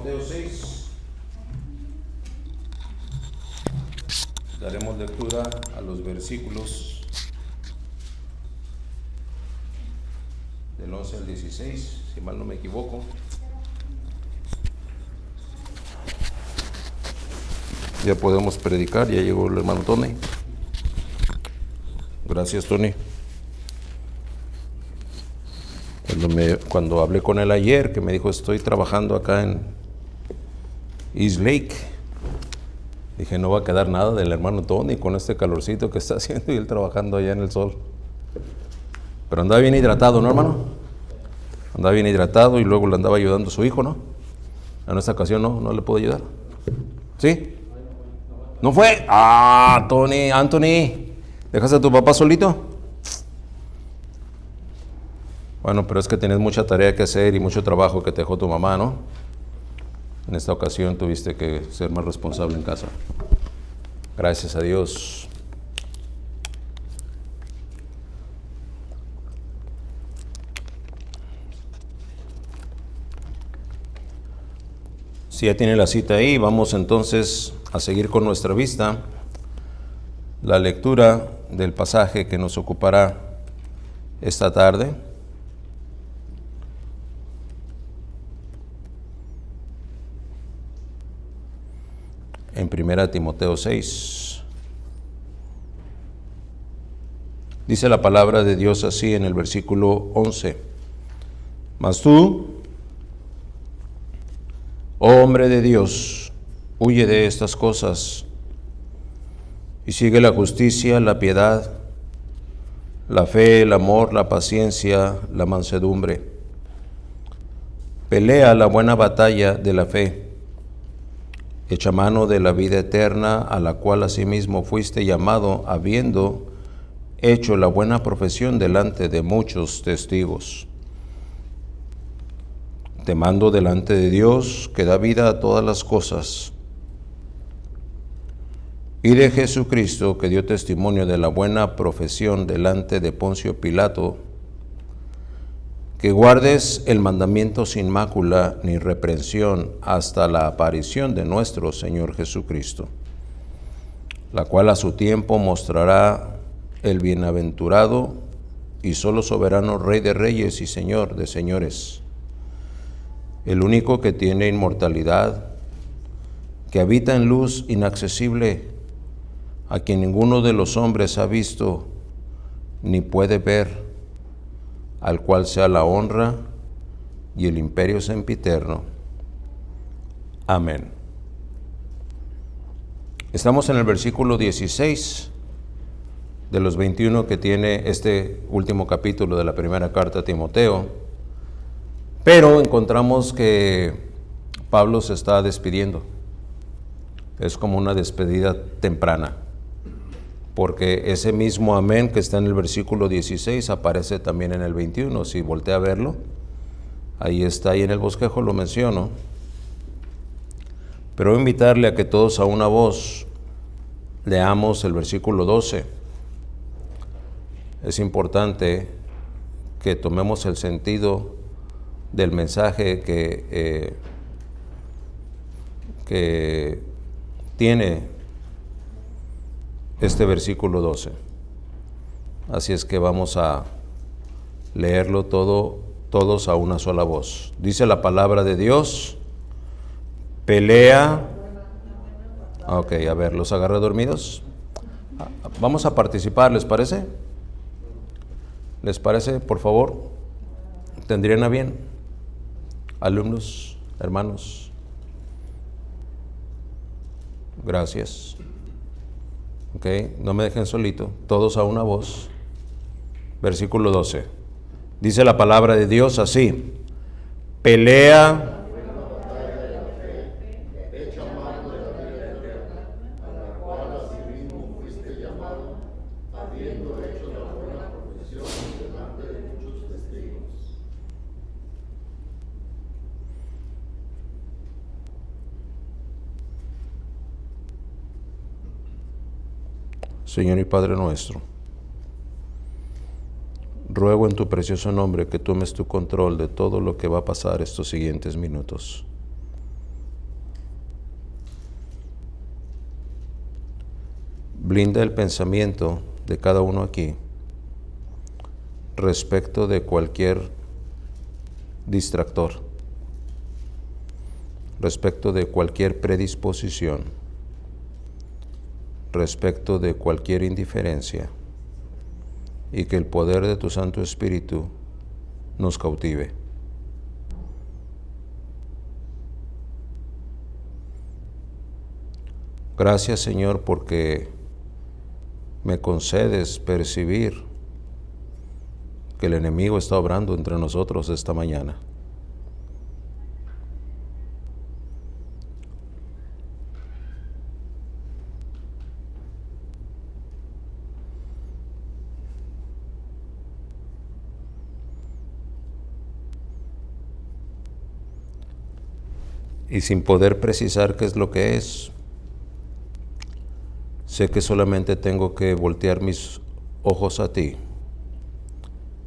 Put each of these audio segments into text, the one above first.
Timoteo 6. Daremos lectura a los versículos del 11 al 16, si mal no me equivoco. Ya podemos predicar, ya llegó el hermano Tony. Gracias, Tony. Cuando hablé con él ayer, que me dijo, estoy trabajando acá en East Lake, dije, no va a quedar nada del hermano Tony con este calorcito que está haciendo y él trabajando allá en el sol. Pero andaba bien hidratado, ¿no, hermano? Andaba bien hidratado y luego le andaba ayudando a su hijo, ¿no? En esta ocasión no le puedo ayudar. ¿Sí? ¿No fue? Ah, Anthony, ¿dejaste a tu papá solito? Bueno, pero es que tienes mucha tarea que hacer y mucho trabajo que te dejó tu mamá, ¿no? En esta ocasión tuviste que ser más responsable en casa. Gracias a Dios. Si ya tiene la cita ahí, vamos entonces a seguir con nuestra vista. La lectura del pasaje que nos ocupará esta tarde. En 1 Timoteo 6. Dice la palabra de Dios así en el versículo 11. Mas tú, oh hombre de Dios, huye de estas cosas y sigue la justicia, la piedad, la fe, el amor, la paciencia, la mansedumbre. Pelea la buena batalla de la fe. Echa mano de la vida eterna, a la cual asimismo fuiste llamado, habiendo hecho la buena profesión delante de muchos testigos. Te mando delante de Dios, que da vida a todas las cosas, y de Jesucristo, que dio testimonio de la buena profesión delante de Poncio Pilato, que guardes el mandamiento sin mácula ni reprensión hasta la aparición de nuestro Señor Jesucristo, la cual a su tiempo mostrará el bienaventurado y solo soberano Rey de reyes y Señor de señores, el único que tiene inmortalidad, que habita en luz inaccesible, a quien ninguno de los hombres ha visto ni puede ver, al cual sea la honra y el imperio sempiterno. Amén. Estamos en el versículo 16 de los 21 que tiene este último capítulo de la primera carta a Timoteo, pero encontramos que Pablo se está despidiendo. Es como una despedida temprana, porque ese mismo amén que está en el versículo 16 aparece también en el 21. Si voltea a verlo, ahí está, ahí en el bosquejo lo menciono. Pero voy a invitarle a que todos a una voz leamos el versículo 12. Es importante que tomemos el sentido del mensaje que tiene este versículo 12. Así es que vamos a leerlo todos a una sola voz. Dice la palabra de Dios, pelea. Ok, a ver, ¿los agarré dormidos? Vamos a participar, ¿les parece? ¿Les parece, por favor? ¿Tendrían a bien? Alumnos, hermanos. Gracias. Ok, no me dejen solito, todos a una voz. Versículo 12. Dice la palabra de Dios así: pelea Señor y Padre nuestro, ruego en tu precioso nombre que tomes tu control de todo lo que va a pasar estos siguientes minutos. Blinda el pensamiento de cada uno aquí respecto de cualquier distractor, respecto de cualquier predisposición, respecto de cualquier indiferencia, y que el poder de tu Santo Espíritu nos cautive. Gracias, Señor, porque me concedes percibir que el enemigo está obrando entre nosotros esta mañana. Y sin poder precisar qué es lo que es, sé que solamente tengo que voltear mis ojos a ti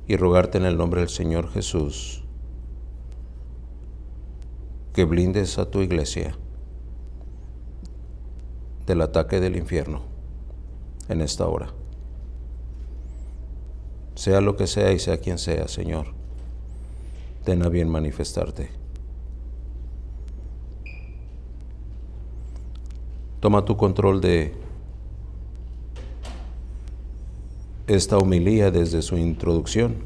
y rogarte en el nombre del Señor Jesús que blindes a tu iglesia del ataque del infierno en esta hora. Sea lo que sea y sea quien sea, Señor, ten a bien manifestarte. Toma tu control de esta homilía desde su introducción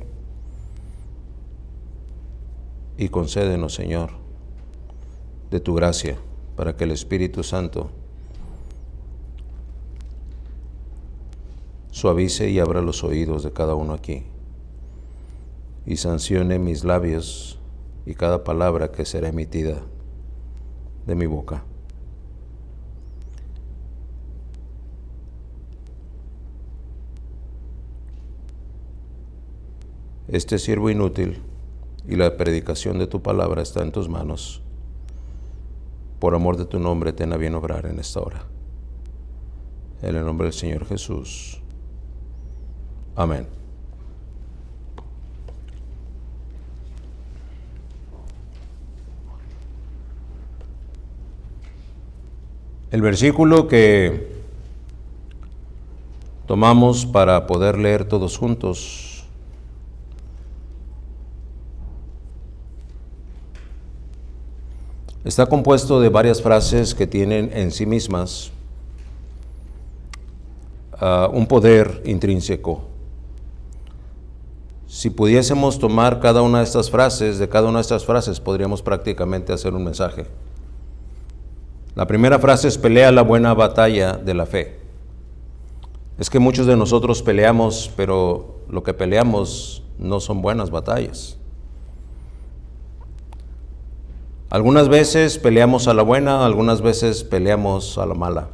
y concédenos, Señor, de tu gracia para que el Espíritu Santo suavice y abra los oídos de cada uno aquí y sancione mis labios y cada palabra que será emitida de mi boca. Este siervo inútil y la predicación de tu palabra está en tus manos. Por amor de tu nombre, ten a bien obrar en esta hora. En el nombre del Señor Jesús. Amén. El versículo que tomamos para poder leer todos juntos está compuesto de varias frases que tienen en sí mismas un poder intrínseco. Si pudiésemos tomar cada una de estas frases, podríamos prácticamente hacer un mensaje. La primera frase es: pelea la buena batalla de la fe. Es que muchos de nosotros peleamos, pero lo que peleamos no son buenas batallas. Algunas veces peleamos a la buena, algunas veces peleamos a la mala.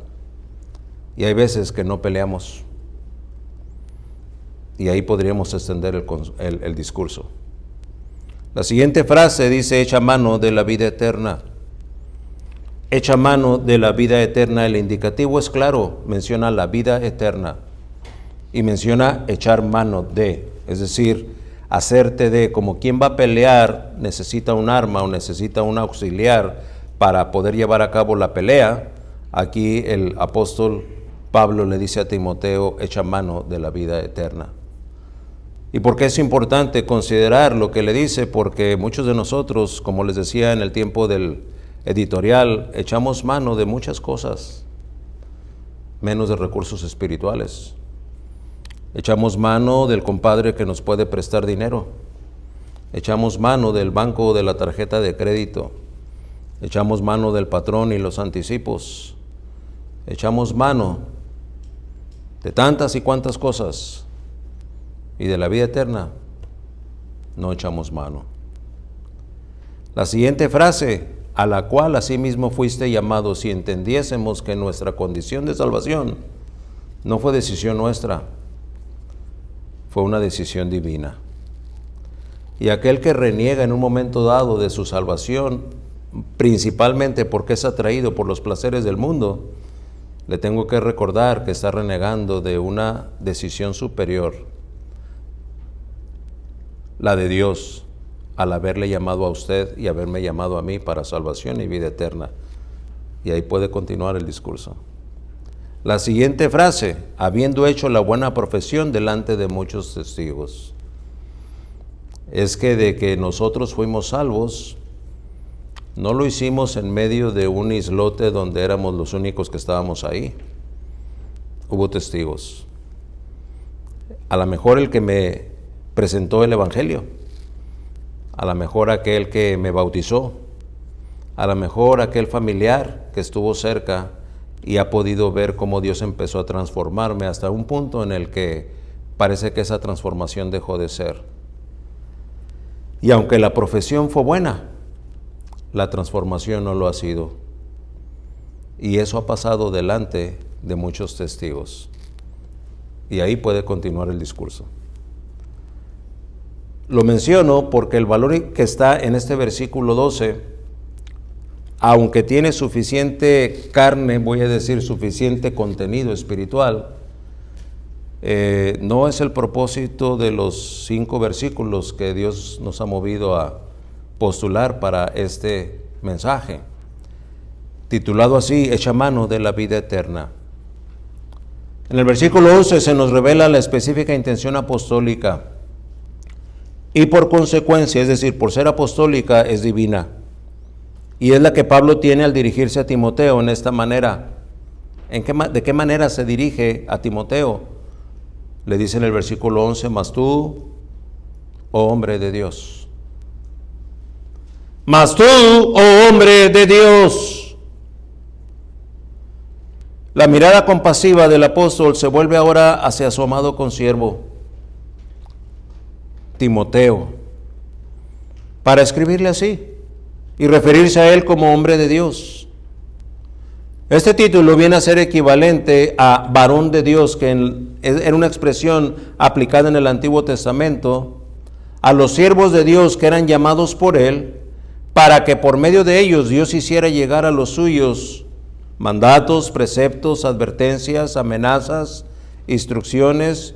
Y hay veces que no peleamos. Y ahí podríamos extender el discurso. La siguiente frase dice: echa mano de la vida eterna. Echa mano de la vida eterna. El indicativo es claro, menciona la vida eterna. Y menciona echar mano de, es decir, hacerte de. Como quien va a pelear necesita un arma o necesita un auxiliar para poder llevar a cabo la pelea. Aquí el apóstol Pablo le dice a Timoteo: echa mano de la vida eterna. ¿Y por qué es importante considerar lo que le dice? Porque muchos de nosotros, como les decía en el tiempo del editorial, echamos mano de muchas cosas, menos de recursos espirituales. Echamos mano del compadre que nos puede prestar dinero. Echamos mano del banco o de la tarjeta de crédito. Echamos mano del patrón y los anticipos. Echamos mano de tantas y cuantas cosas. Y de la vida eterna no echamos mano. La siguiente frase: a la cual asimismo fuiste llamados, si entendiésemos que nuestra condición de salvación no fue decisión nuestra, fue una decisión divina. Y aquel que reniega en un momento dado de su salvación, principalmente porque es atraído por los placeres del mundo, le tengo que recordar que está renegando de una decisión superior, la de Dios, al haberle llamado a usted y haberme llamado a mí para salvación y vida eterna. Y ahí puede continuar el discurso. la siguiente frase: habiendo hecho la buena profesión delante de muchos testigos. Es que de que nosotros fuimos salvos, no lo hicimos en medio de un islote donde éramos los únicos que estábamos ahí. Hubo testigos. A lo mejor el que me presentó el Evangelio, a lo mejor aquel que me bautizó, a lo mejor aquel familiar que estuvo cerca y ha podido ver cómo Dios empezó a transformarme hasta un punto en el que parece que esa transformación dejó de ser. Y aunque la profesión fue buena, la transformación no lo ha sido. Y eso ha pasado delante de muchos testigos. Y ahí puede continuar el discurso. Lo menciono porque el valor que está en este versículo 12, aunque tiene suficiente carne, voy a decir suficiente contenido espiritual, no es el propósito de los 5 versículos que Dios nos ha movido a postular para este mensaje, titulado así: echa mano de la vida eterna. En el versículo 11 se nos revela la específica intención apostólica y por consecuencia, es decir, por ser apostólica, es divina. Y es la que Pablo tiene al dirigirse a Timoteo en esta manera. ¿De qué manera se dirige a Timoteo? Le dice en el versículo 11: mas tú, oh hombre de Dios. Mas tú, oh hombre de Dios. La mirada compasiva del apóstol se vuelve ahora hacia su amado consiervo, Timoteo, para escribirle así y referirse a él como hombre de Dios. Este título viene a ser equivalente a varón de Dios, que era una expresión aplicada en el Antiguo Testamento a los siervos de Dios que eran llamados por él, para que por medio de ellos Dios hiciera llegar a los suyos mandatos, preceptos, advertencias, amenazas, instrucciones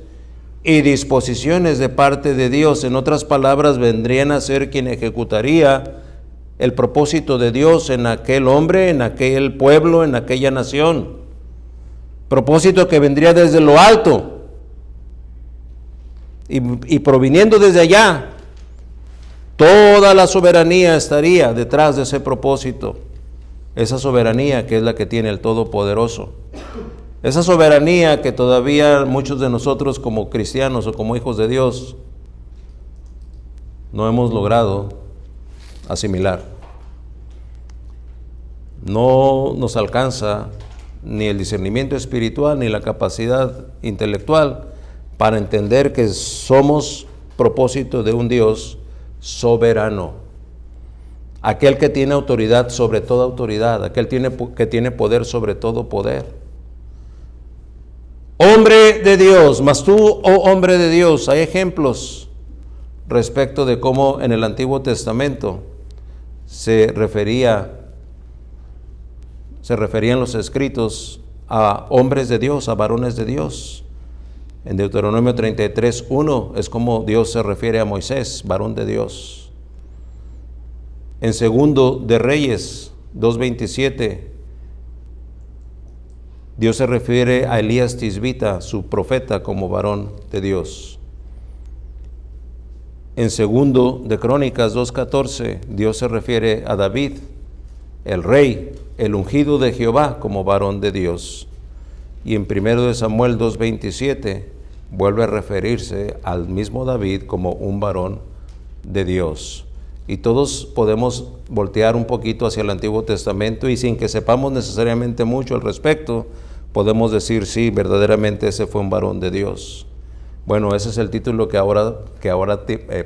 y disposiciones de parte de Dios. En otras palabras, vendrían a ser quien ejecutaría el propósito de Dios en aquel hombre, en aquel pueblo, en aquella nación. Propósito que vendría desde lo alto y proviniendo desde allá. Toda la soberanía estaría detrás de ese propósito. Esa soberanía que es la que tiene el Todopoderoso. Esa soberanía que todavía muchos de nosotros como cristianos o como hijos de Dios no hemos logrado asimilar. No nos alcanza ni el discernimiento espiritual ni la capacidad intelectual para entender que somos propósito de un Dios soberano, aquel que tiene autoridad sobre toda autoridad, aquel que tiene poder sobre todo poder. Hombre de Dios, mas tú, oh hombre de Dios. Hay ejemplos respecto de cómo en el Antiguo Testamento se referían los escritos a hombres de Dios, a varones de Dios. En Deuteronomio 33:1 es como Dios se refiere a Moisés, varón de Dios. En Segundo de Reyes 2:27, Dios se refiere a Elías Tisbita, su profeta, como varón de Dios. En Segundo de Crónicas 2:14, Dios se refiere a David, el rey, el ungido de Jehová, como varón de Dios. Y en Primero de Samuel 2:27 vuelve a referirse al mismo David como un varón de Dios. Y todos podemos voltear un poquito hacia el Antiguo Testamento y sin que sepamos necesariamente mucho al respecto, podemos decir, sí, verdaderamente ese fue un varón de Dios. Bueno, ese es el título que ahora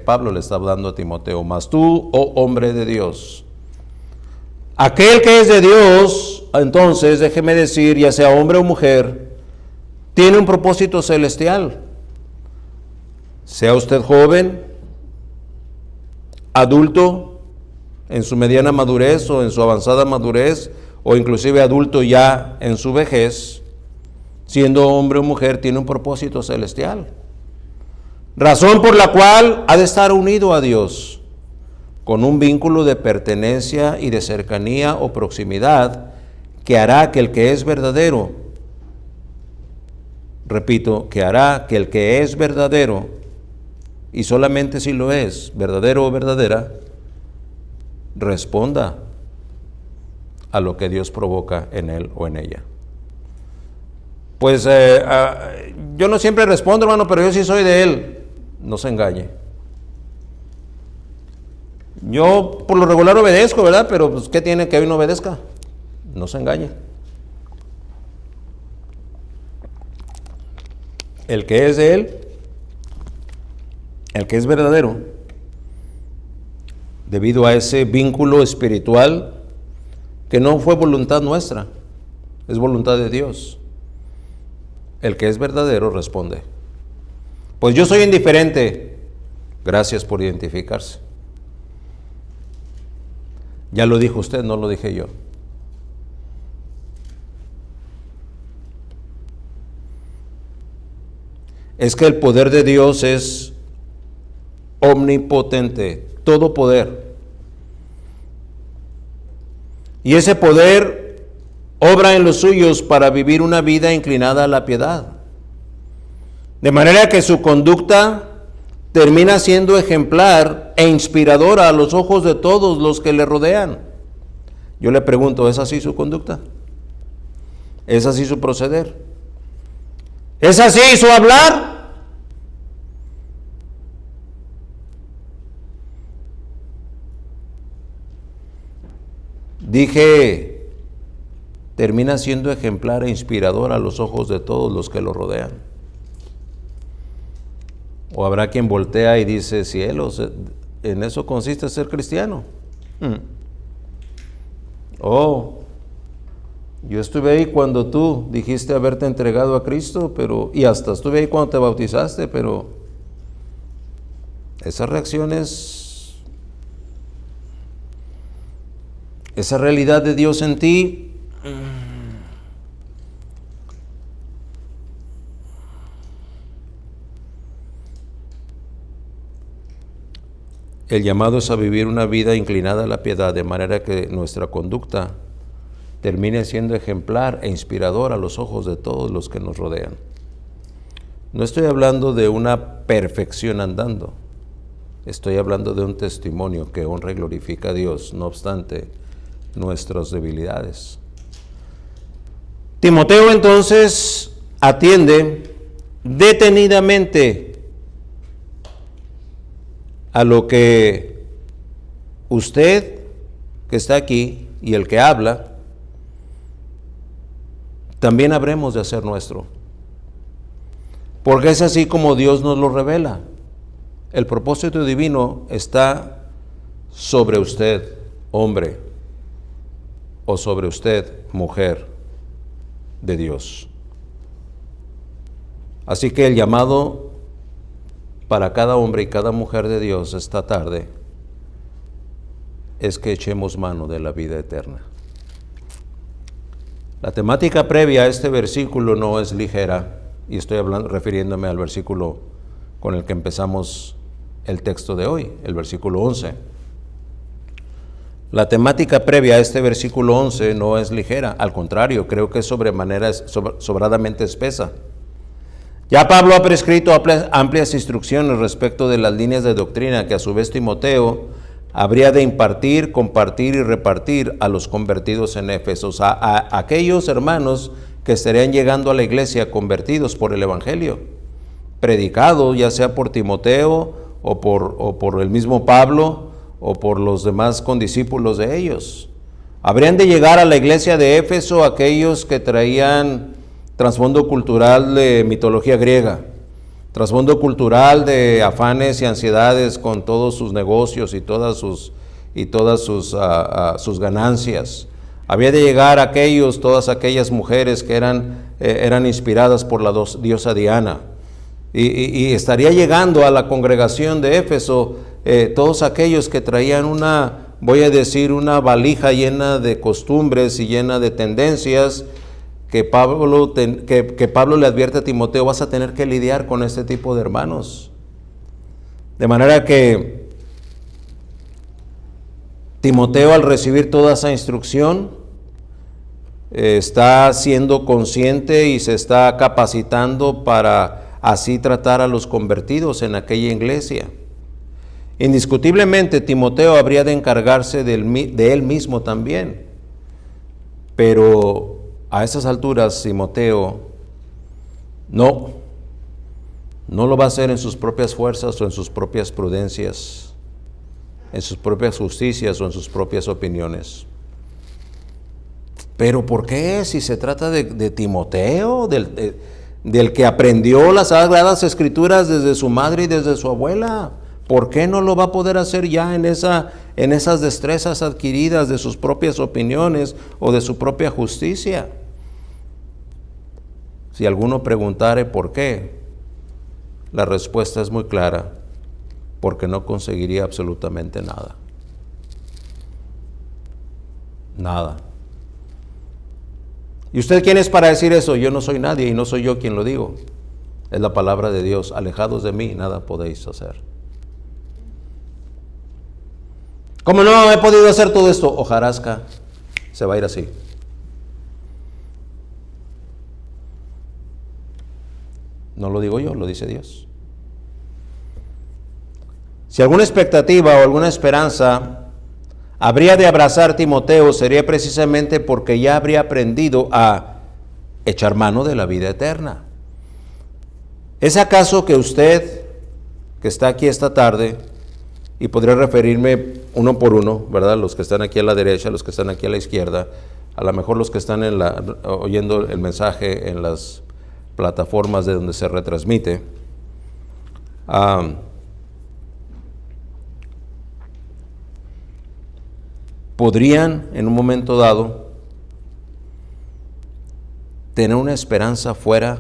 Pablo le está dando a Timoteo. Mas tú, oh hombre de Dios. Aquel que es de Dios, entonces, déjeme decir, ya sea hombre o mujer, tiene un propósito celestial. Sea usted joven, adulto, en su mediana madurez o en su avanzada madurez, o inclusive adulto ya en su vejez, siendo hombre o mujer, tiene un propósito celestial. Razón por la cual ha de estar unido a Dios, con un vínculo de pertenencia y de cercanía o proximidad que hará que el que es verdadero repito, que hará que el que es verdadero, y solamente si lo es, verdadero o verdadera, responda a lo que Dios provoca en él o en ella. Pues yo no siempre respondo, hermano, pero yo sí soy de él. No se engañe. Yo por lo regular obedezco, ¿verdad? Pero pues, ¿qué tiene que hoy no obedezca? No se engañe. El que es de él, el que es verdadero, debido a ese vínculo espiritual que no fue voluntad nuestra, es voluntad de Dios. El que es verdadero responde: pues yo soy indiferente. Gracias por identificarse. Ya lo dijo usted, no lo dije yo. Es que el poder de Dios es omnipotente, todo poder. Y ese poder obra en los suyos para vivir una vida inclinada a la piedad. De manera que su conducta termina siendo ejemplar e inspiradora a los ojos de todos los que le rodean. Yo le pregunto, ¿es así su conducta? ¿Es así su proceder? ¿Es así su hablar? Dije, termina siendo ejemplar e inspirador a los ojos de todos los que lo rodean. O habrá quien voltea y dice, cielos, en eso consiste ser cristiano. Oh, yo estuve ahí cuando tú dijiste haberte entregado a Cristo, y hasta estuve ahí cuando te bautizaste, pero esas reacciones, esa realidad de Dios en ti, el llamado es a vivir una vida inclinada a la piedad, de manera que nuestra conducta termine siendo ejemplar e inspirador a los ojos de todos los que nos rodean. No estoy hablando de una perfección andando, estoy hablando de un testimonio que honra y glorifica a Dios, no obstante nuestras debilidades. Timoteo entonces atiende detenidamente a lo que usted que está aquí y el que habla también habremos de hacer nuestro, porque es así como Dios nos lo revela. El propósito divino está sobre usted, hombre, o sobre usted, mujer de Dios. Así que el llamado para cada hombre y cada mujer de Dios esta tarde es que echemos mano de la vida eterna. La temática previa a este versículo no es ligera, y estoy refiriéndome al versículo con el que empezamos el texto de hoy, el versículo 11. La temática previa a este versículo 11 no es ligera, al contrario, creo que es sobradamente espesa. Ya Pablo ha prescrito amplias instrucciones respecto de las líneas de doctrina que a su vez Timoteo habría de impartir, compartir y repartir a los convertidos en Éfeso, a aquellos hermanos que estarían llegando a la iglesia convertidos por el Evangelio, predicado ya sea por Timoteo o por el mismo Pablo o por los demás condiscípulos de ellos. Habrían de llegar a la iglesia de Éfeso aquellos que traían trasfondo cultural de mitología griega, trasfondo cultural de afanes y ansiedades con todos sus negocios y todas sus ganancias. Había de llegar a todas aquellas mujeres que eran inspiradas por la diosa Diana. Y estaría llegando a la congregación de Éfeso todos aquellos que traían una valija llena de costumbres y llena de tendencias que Pablo le advierte a Timoteo: vas a tener que lidiar con este tipo de hermanos. De manera que Timoteo, al recibir toda esa instrucción, está siendo consciente y se está capacitando para así tratar a los convertidos en aquella iglesia. Indiscutiblemente Timoteo habría de encargarse de él mismo también, pero a esas alturas Timoteo no lo va a hacer en sus propias fuerzas o en sus propias prudencias, en sus propias justicias o en sus propias opiniones. ¿Pero por qué? Si se trata de Timoteo, del que aprendió las Sagradas Escrituras desde su madre y desde su abuela, ¿por qué no lo va a poder hacer ya en esas destrezas adquiridas de sus propias opiniones o de su propia justicia? Si alguno preguntare por qué, la respuesta es muy clara: porque no conseguiría absolutamente nada. Nada. ¿Y usted quién es para decir eso? Yo no soy nadie y no soy yo quien lo digo. Es la palabra de Dios: alejados de mí, nada podéis hacer. ¿Cómo no he podido hacer todo esto? Hojarasca se va a ir así. No lo digo yo, lo dice Dios. Si alguna expectativa o alguna esperanza habría de abrazar Timoteo, sería precisamente porque ya habría aprendido a echar mano de la vida eterna. ¿Es acaso que usted, que está aquí esta tarde, y podría referirme uno por uno, ¿verdad? Los que están aquí a la derecha, los que están aquí a la izquierda, a lo mejor los que están oyendo el mensaje en las plataformas de donde se retransmite, podrían en un momento dado tener una esperanza fuera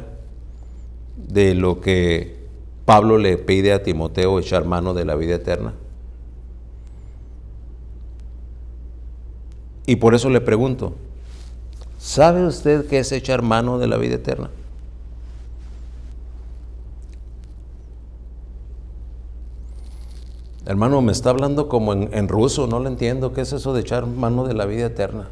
de lo que Pablo le pide a Timoteo, echar mano de la vida eterna. Y por eso le pregunto, ¿sabe usted qué es echar mano de la vida eterna? Hermano, me está hablando como en ruso, no lo entiendo. ¿Qué es eso de echar mano de la vida eterna?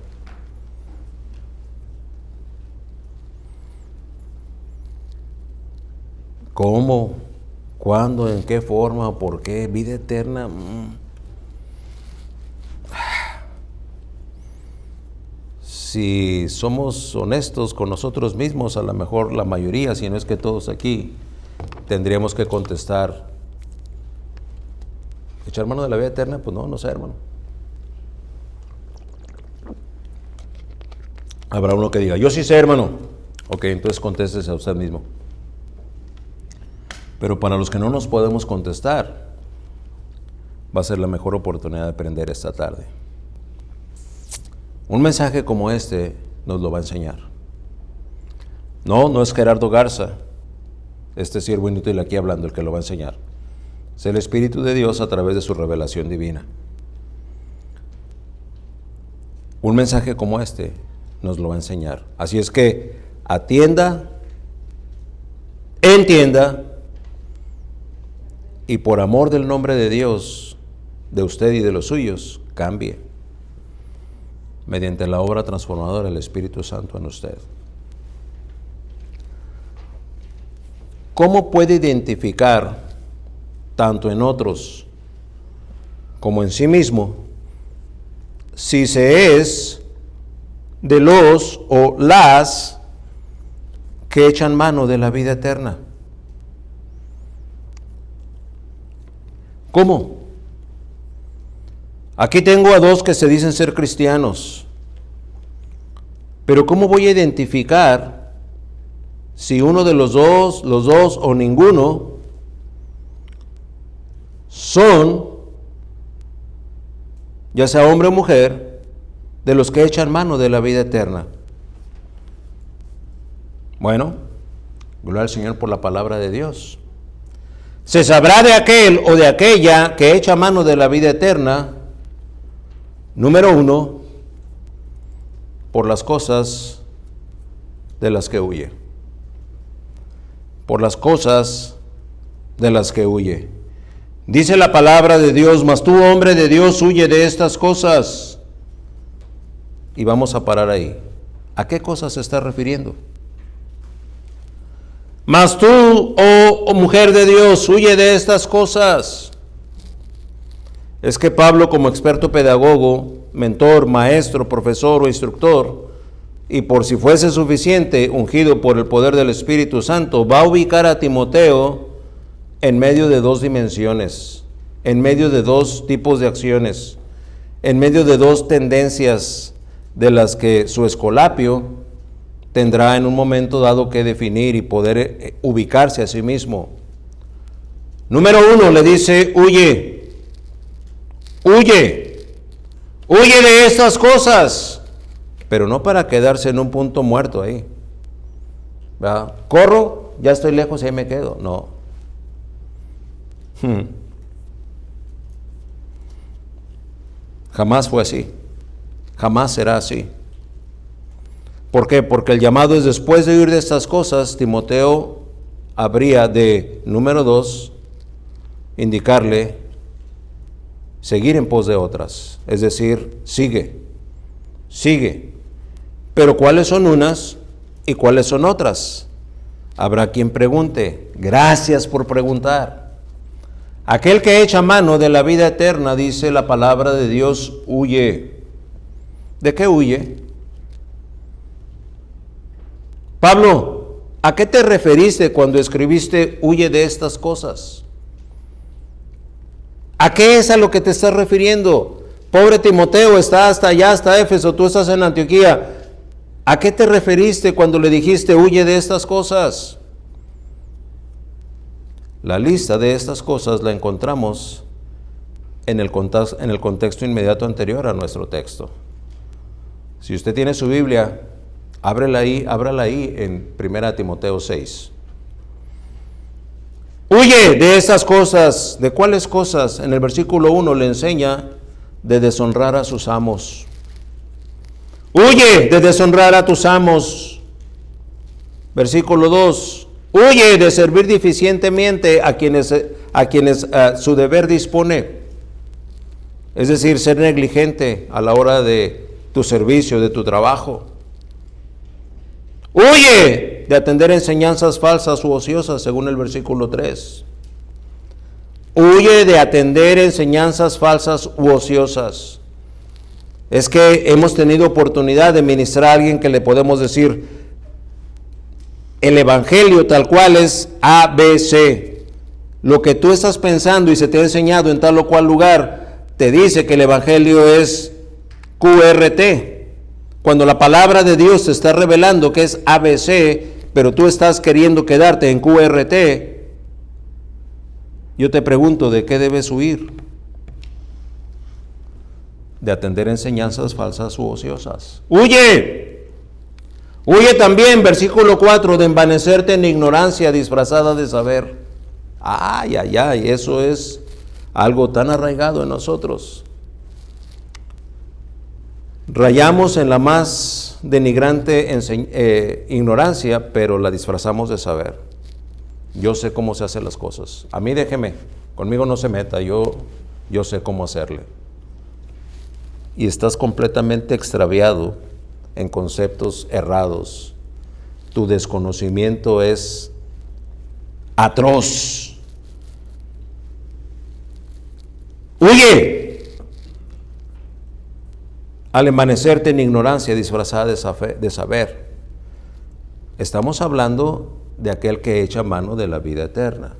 ¿Cómo? ¿Cuándo? ¿En qué forma? ¿Por qué? ¿Vida eterna? Si somos honestos con nosotros mismos, a lo mejor la mayoría, si no es que todos aquí, tendríamos que contestar: ¿echar mano de la vida eterna? Pues no sé, hermano. Habrá uno que diga: yo sí sé, hermano. Ok, entonces contéstese a usted mismo. Pero para los que no nos podemos contestar, va a ser la mejor oportunidad de aprender esta tarde. Un mensaje como este nos lo va a enseñar. No es Gerardo Garza, este siervo inútil aquí hablando, el que lo va a enseñar. Es el Espíritu de Dios a través de su revelación divina. Un mensaje como este nos lo va a enseñar. Así es que atienda, entienda, y por amor del nombre de Dios, de usted y de los suyos, cambie mediante la obra transformadora del Espíritu Santo en usted. ¿Cómo puede identificar, tanto en otros como en sí mismo, si se es de los o las que echan mano de la vida eterna? ¿Cómo? Aquí tengo a dos que se dicen ser cristianos, pero ¿cómo voy a identificar si uno de los dos o ninguno son, ya sea hombre o mujer, de los que echan mano de la vida eterna? Bueno, gloria al Señor por la palabra de Dios. Se sabrá de aquel o de aquella que echa mano de la vida eterna, número uno, por las cosas de las que huye. Por las cosas de las que huye. Dice la palabra de Dios: mas tú, hombre de Dios, huye de estas cosas. Y vamos a parar ahí. ¿A qué cosas se está refiriendo? Mas tú, oh mujer de Dios, huye de estas cosas. Es que Pablo, como experto pedagogo, mentor, maestro, profesor o instructor, y por si fuese suficiente, ungido por el poder del Espíritu Santo, va a ubicar a Timoteo en medio de dos dimensiones, en medio de dos tipos de acciones, en medio de dos tendencias de las que su escolapio tendrá en un momento dado que definir y poder ubicarse a sí mismo. Número 1, le dice, huye, huye, huye de estas cosas, pero no para quedarse en un punto muerto ahí. ¿Verdad? Corro, ya estoy lejos y ahí me quedo. No. Jamás fue así. Jamás será así. ¿Por qué? Porque el llamado es después de huir de estas cosas, Timoteo habría de, número 2, indicarle seguir en pos de otras. Es decir, sigue. Pero ¿cuáles son unas y cuáles son otras? Habrá quien pregunte. Gracias por preguntar. Aquel que echa mano de la vida eterna, dice la palabra de Dios, huye. ¿De qué huye? Pablo, ¿a qué te referiste cuando escribiste huye de estas cosas? ¿A qué es a lo que te estás refiriendo? Pobre Timoteo, está hasta allá, hasta Éfeso, tú estás en Antioquía. ¿A qué te referiste cuando le dijiste huye de estas cosas? La lista de estas cosas la encontramos en el contexto inmediato anterior a nuestro texto. Si usted tiene su Biblia, ábrala ahí en 1 Timoteo 6. Huye de esas cosas. ¿De cuáles cosas? En el versículo 1 le enseña de deshonrar a sus amos. Huye de deshonrar a tus amos. Versículo 2. Huye de servir deficientemente a quienes su deber dispone. Es decir, ser negligente a la hora de tu servicio, de tu trabajo. Huye de atender enseñanzas falsas u ociosas, según el versículo 3. Huye de atender enseñanzas falsas u ociosas. Es que hemos tenido oportunidad de ministrar a alguien que le podemos decir, el evangelio tal cual es ABC. Lo que tú estás pensando y se te ha enseñado en tal o cual lugar, te dice que el evangelio es QRT. Cuando la palabra de Dios te está revelando que es ABC, pero tú estás queriendo quedarte en QRT, yo te pregunto, ¿de qué debes huir? De atender enseñanzas falsas u ociosas. ¡Huye! Huye también, versículo 4, de envanecerte en ignorancia disfrazada de saber. Ay, eso es algo tan arraigado en nosotros. Rayamos en la más denigrante ignorancia, pero la disfrazamos de saber. Yo sé cómo se hacen las cosas. A mí déjeme, conmigo no se meta, yo sé cómo hacerle. Y estás completamente extraviado en conceptos errados. Tu desconocimiento es atroz. ¡Huye! Al envanecerte en ignorancia disfrazada de saber. Estamos hablando de aquel que echa mano de la vida eterna.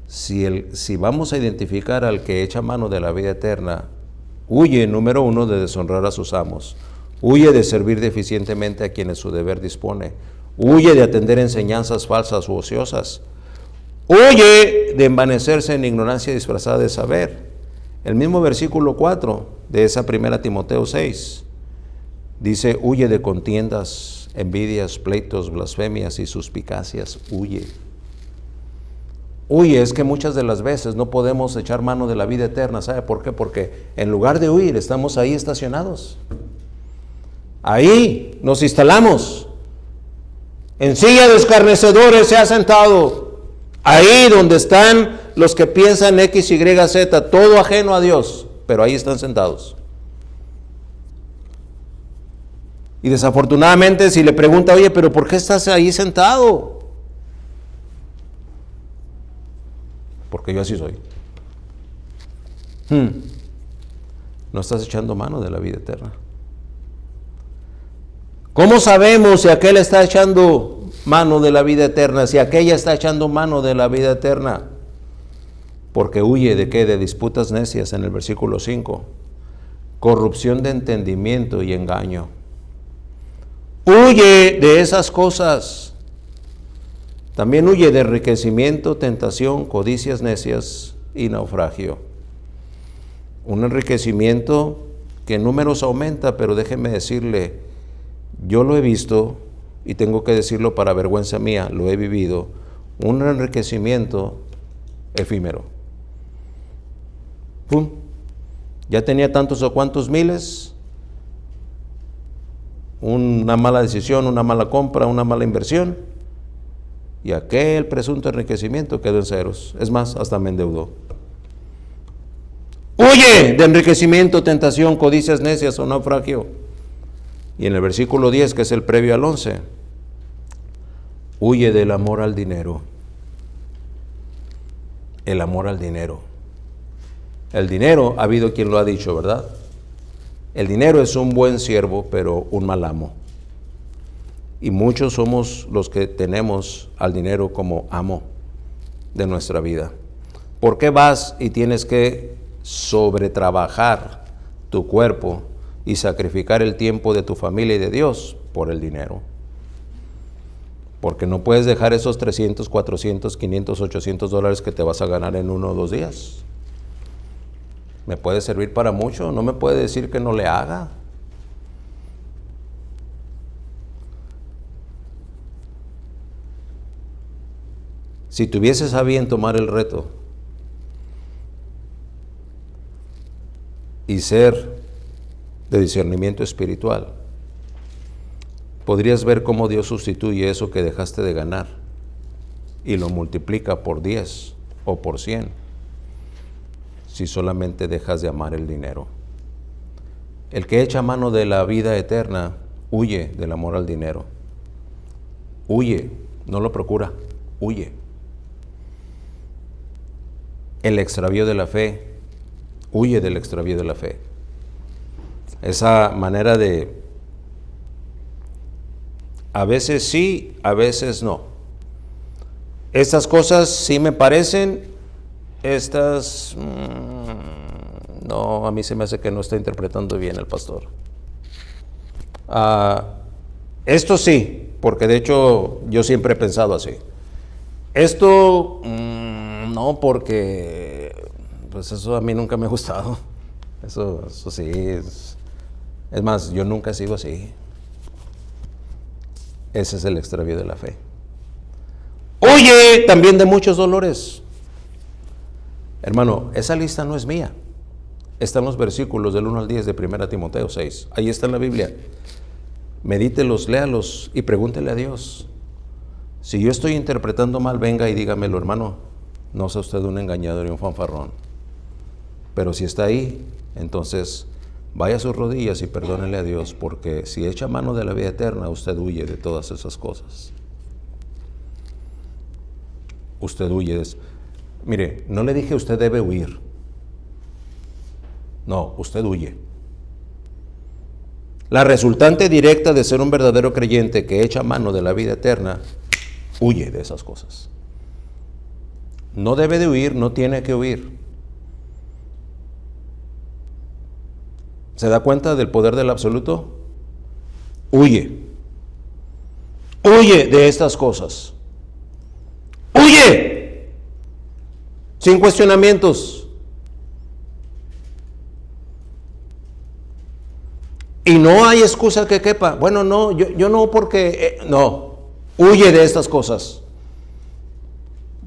Si vamos a identificar al que echa mano de la vida eterna, huye, número 1, de deshonrar a sus amos. Huye de servir deficientemente a quienes su deber dispone. Huye de atender enseñanzas falsas u ociosas. Huye de envanecerse en ignorancia disfrazada de saber. El mismo versículo 4 de esa 1 Timoteo 6 dice, huye de contiendas, envidias, pleitos, blasfemias y suspicacias. Huye. Huye, es que muchas de las veces no podemos echar mano de la vida eterna. ¿Sabe por qué? Porque en lugar de huir, estamos ahí estacionados. Ahí nos instalamos. En silla de escarnecedores se ha sentado. Ahí donde están los que piensan X, Y, Z, todo ajeno a Dios, pero ahí están sentados. Y desafortunadamente si le pregunta, oye, pero ¿por qué estás ahí sentado? Porque yo así soy. No estás echando mano de la vida eterna. ¿Cómo sabemos si aquel está echando mano de la vida eterna, si aquella está echando mano de la vida eterna? Porque huye de qué? De disputas necias en el versículo 5. Corrupción de entendimiento y engaño. Huye de esas cosas. También huye de enriquecimiento, tentación, codicias necias y naufragio. Un enriquecimiento que en números aumenta, pero déjeme decirle, yo lo he visto y tengo que decirlo para vergüenza mía, lo he vivido, un enriquecimiento efímero. ¡Pum! Ya tenía tantos o cuantos miles, una mala decisión, una mala compra, una mala inversión, y aquel presunto enriquecimiento quedó en ceros. Es más, hasta me endeudó. Huye de enriquecimiento, tentación, codicias necias o naufragio. Y en el versículo 10, que es el previo al 11, huye del amor al dinero. El amor al dinero. El dinero, ha habido quien lo ha dicho, ¿verdad? El dinero es un buen siervo, pero un mal amo. Y muchos somos los que tenemos al dinero como amo de nuestra vida. ¿Por qué vas y tienes que sobretrabajar tu cuerpo y sacrificar el tiempo de tu familia y de Dios por el dinero? Porque no puedes dejar esos 300, 400, 500, 800 dólares que te vas a ganar en 1 o 2 días. Me puede servir para mucho, no me puede decir que no le haga. Si tuvieses a bien tomar el reto y ser de discernimiento espiritual, podrías ver cómo Dios sustituye eso que dejaste de ganar y lo multiplica por 10 o por 100 si solamente dejas de amar el dinero. El que echa mano de la vida eterna huye del amor al dinero. Huye, no lo procura, huye. El extravío de la fe, huye del extravío de la fe. Esa manera de a veces sí, a veces no. Estas cosas sí me parecen, estas no, a mí se me hace que no está interpretando bien el pastor. Esto sí, porque de hecho yo siempre he pensado así. Esto no, porque pues eso a mí nunca me ha gustado. Eso sí, es más, yo nunca he sido así. Ese es el extravío de la fe. Huye también de muchos dolores. Hermano, esa lista no es mía. Están los versículos del 1 al 10 de 1 Timoteo 6. Ahí está en la Biblia. Medítelos, léalos y pregúntele a Dios. Si yo estoy interpretando mal, venga y dígamelo, hermano. No sea usted un engañador y un fanfarrón. Pero si está ahí, entonces vaya a sus rodillas y perdónele a Dios, porque si echa mano de la vida eterna, usted huye de todas esas cosas. Usted huye de eso. Mire, no le dije usted debe huir. No, usted huye. La resultante directa de ser un verdadero creyente que echa mano de la vida eterna, huye de esas cosas. No debe de huir, no tiene que huir. ¿Se da cuenta del poder del absoluto? Huye. Huye de estas cosas. Huye. Sin cuestionamientos. Y no hay excusa que quepa. Bueno, no, yo no porque... no, huye de estas cosas.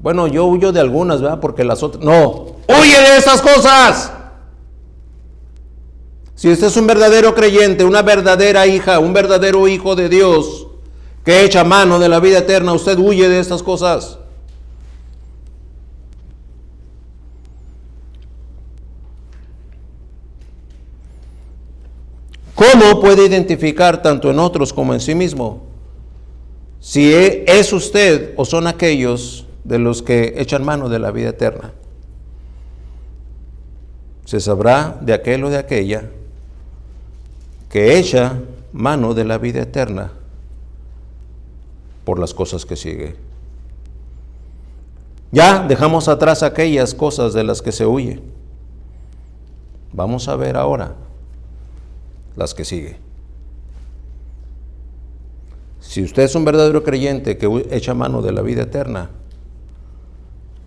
Bueno, yo huyo de algunas, ¿verdad? Porque las otras... no, huye de estas cosas. Si usted es un verdadero creyente, una verdadera hija, un verdadero hijo de Dios, que echa mano de la vida eterna, usted huye de estas cosas. ¿Cómo puede identificar tanto en otros como en sí mismo si es usted o son aquellos de los que echan mano de la vida eterna? Se sabrá de aquel o de aquella que echa mano de la vida eterna por las cosas que sigue. Ya dejamos atrás aquellas cosas de las que se huye. Vamos a ver ahora las que sigue. Si usted es un verdadero creyente que echa mano de la vida eterna,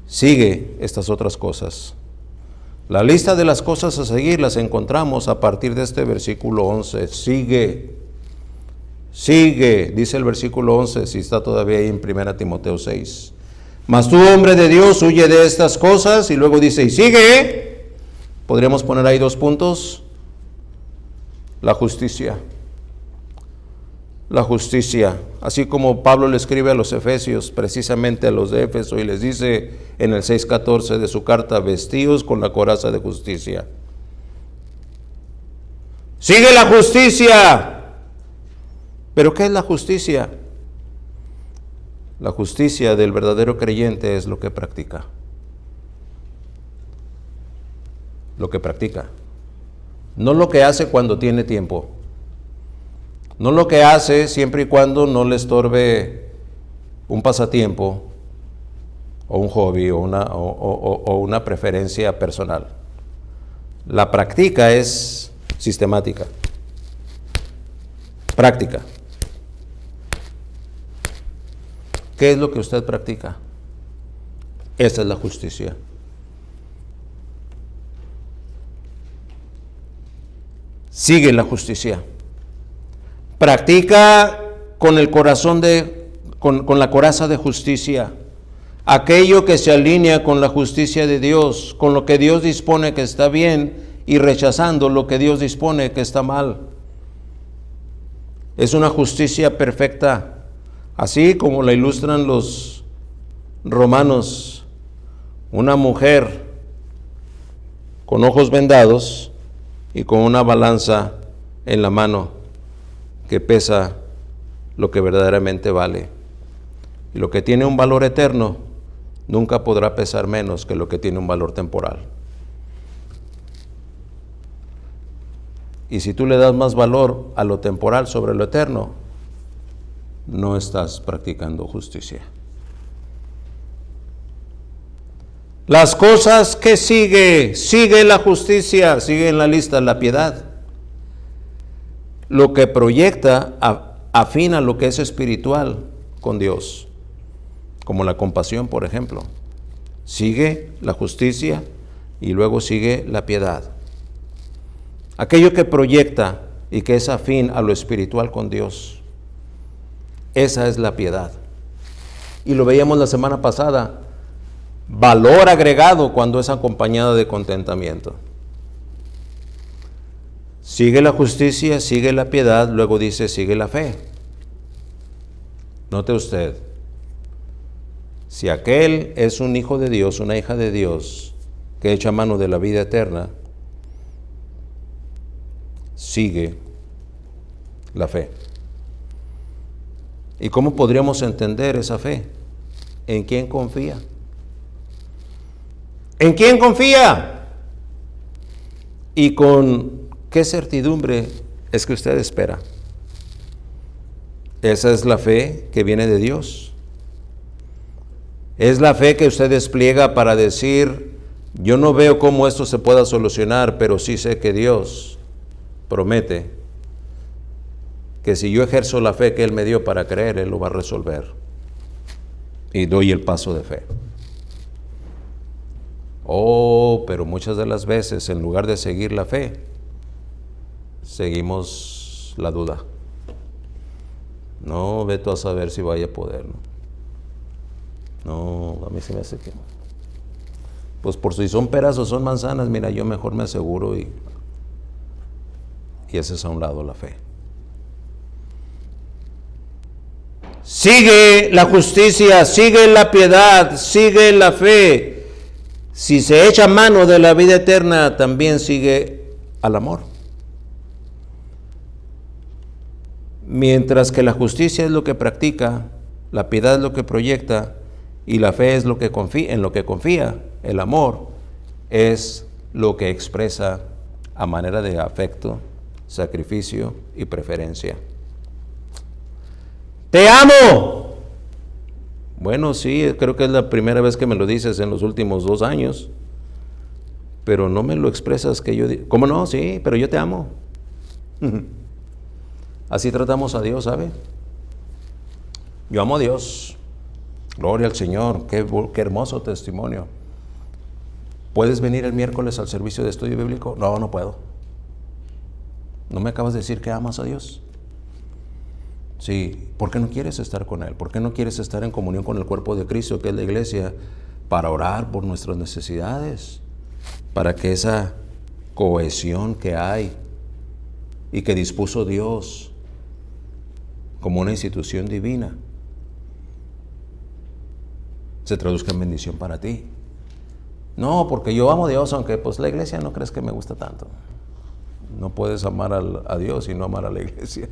sigue estas otras cosas. La lista de las cosas a seguir las encontramos a partir de este versículo 11. Sigue, dice el versículo 11, si está todavía ahí en 1 Timoteo 6. Mas tú, hombre de Dios, huye de estas cosas, y luego dice, y sigue. Podríamos poner ahí 2 puntos. La justicia. La justicia. Así como Pablo le escribe a los Efesios, precisamente a los de Éfeso, y les dice en el 6:14 de su carta, vestíos con la coraza de justicia. Sigue la justicia. ¿Pero qué es la justicia? La justicia del verdadero creyente es lo que practica. Lo que practica. No lo que hace cuando tiene tiempo. No lo que hace siempre y cuando no le estorbe un pasatiempo o un hobby o una preferencia personal. La práctica es sistemática. Práctica. ¿Qué es lo que usted practica? Esa es la justicia. Sigue la justicia. Practica con el corazón con la coraza de justicia, aquello que se alinea con la justicia de Dios, con lo que Dios dispone que está bien y rechazando lo que Dios dispone que está mal. Es una justicia perfecta, así como la ilustran los romanos. Una mujer con ojos vendados y con una balanza en la mano que pesa lo que verdaderamente vale. Y lo que tiene un valor eterno nunca podrá pesar menos que lo que tiene un valor temporal. Y si tú le das más valor a lo temporal sobre lo eterno, no estás practicando justicia. Las cosas que sigue la justicia, sigue en la lista la piedad. Lo que proyecta afina lo que es espiritual con Dios, como la compasión, por ejemplo. Sigue la justicia y luego sigue la piedad. Aquello que proyecta y que es afín a lo espiritual con Dios, esa es la piedad. Y lo veíamos la semana pasada, valor agregado cuando es acompañada de contentamiento. Sigue la justicia, sigue la piedad, luego dice, sigue la fe. Note usted, si aquel es un hijo de Dios, una hija de Dios, que echa mano de la vida eterna, sigue la fe. ¿Y cómo podríamos entender esa fe? ¿En quién confía? ¿En quién confía? ¿Y con qué certidumbre es que usted espera? Esa es la fe que viene de Dios. Es la fe que usted despliega para decir, yo no veo cómo esto se pueda solucionar, pero sí sé que Dios promete que si yo ejerzo la fe que Él me dio para creer, Él lo va a resolver. Y doy el paso de fe. Oh, pero muchas de las veces, en lugar de seguir la fe, seguimos la duda. No, ve tú a saber si vaya a poder. No, a mí se me hace que no. Pues por si son peras o son manzanas, mira, yo mejor me aseguro y ese es a un lado la fe. Sigue la justicia, sigue la piedad, sigue la fe. Si se echa mano de la vida eterna, también sigue al amor. Mientras que la justicia es lo que practica, la piedad es lo que proyecta y la fe es lo que en lo que confía, el amor es lo que expresa a manera de afecto, sacrificio y preferencia. ¡Te amo! Bueno, sí, creo que es la primera vez que me lo dices en los últimos 2 años, pero no me lo expresas que yo digo. ¿Cómo no? Sí, pero yo te amo. Así tratamos a Dios, ¿sabe? Yo amo a Dios. Gloria al Señor. Qué hermoso testimonio. ¿Puedes venir el miércoles al servicio de estudio bíblico? No, no puedo. ¿No me acabas de decir que amas a Dios? Sí. ¿Por qué no quieres estar con Él? ¿Por qué no quieres estar en comunión con el cuerpo de Cristo, que es la iglesia, para orar por nuestras necesidades? Para que esa cohesión que hay y que dispuso Dios como una institución divina se traduzca en bendición para ti. No, porque yo amo a Dios, aunque pues la iglesia no crees que me gusta tanto. No puedes amar a Dios y no amar a la iglesia.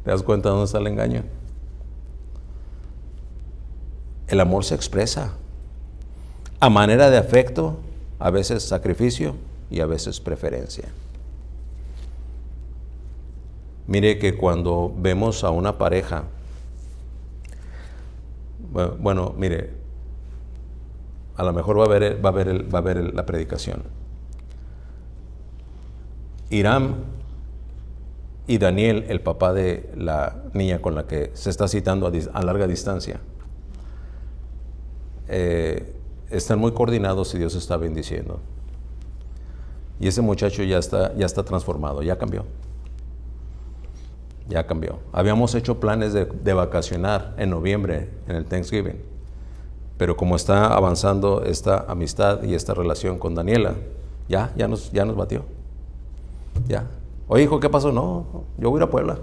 ¿Te das cuenta dónde está el engaño? El amor se expresa a manera de afecto, a veces sacrificio y a veces preferencia. Mire que cuando vemos a una pareja, bueno, mire, a lo mejor va a ver la predicación. Hiram y Daniel, el papá de la niña con la que se está citando a larga distancia, están muy coordinados y Dios está bendiciendo. Y ese muchacho ya está transformado, ya cambió. Ya cambió. Habíamos hecho planes de vacacionar en noviembre, en el Thanksgiving. Pero como está avanzando esta amistad y esta relación con Daniela, ya nos batió. Ya. Oye, hijo, ¿qué pasó? No, yo voy a ir a Puebla.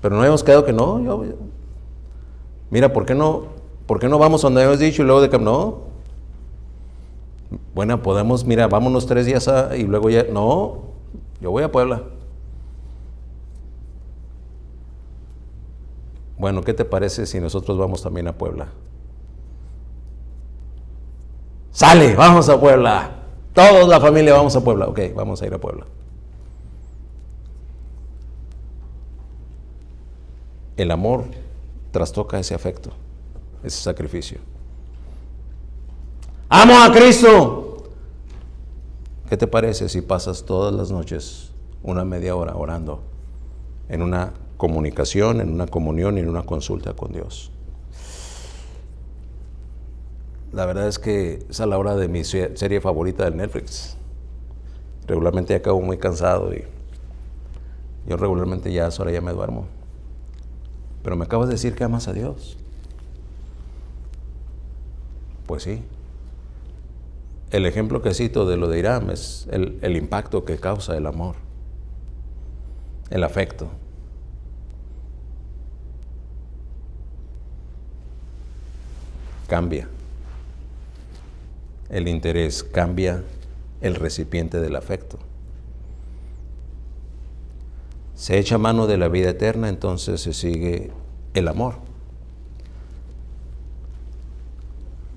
Pero no habíamos quedado que no. Mira, ¿por qué no vamos donde habíamos dicho y luego de que no? Bueno, podemos, mira, vámonos 3 días y luego ya, no, yo voy a Puebla. Bueno, ¿qué te parece si nosotros vamos también a Puebla? ¡Sale! ¡Vamos a Puebla! Toda la familia vamos a Puebla. Ok, vamos a ir a Puebla. El amor trastoca ese afecto, ese sacrificio. ¡Amo a Cristo! ¿Qué te parece si pasas todas las noches una media hora orando en una comunicación, en una comunión y en una consulta con Dios? La verdad es que es a la hora de mi serie favorita del Netflix. Regularmente acabo muy cansado y yo regularmente ya a esa hora ya me duermo. Pero me acabas de decir que amas a Dios. Pues sí. El ejemplo que cito de lo de Hiram es el impacto que causa el amor, el afecto. Cambia. El interés cambia el recipiente del afecto. Se echa mano de la vida eterna, entonces se sigue el amor.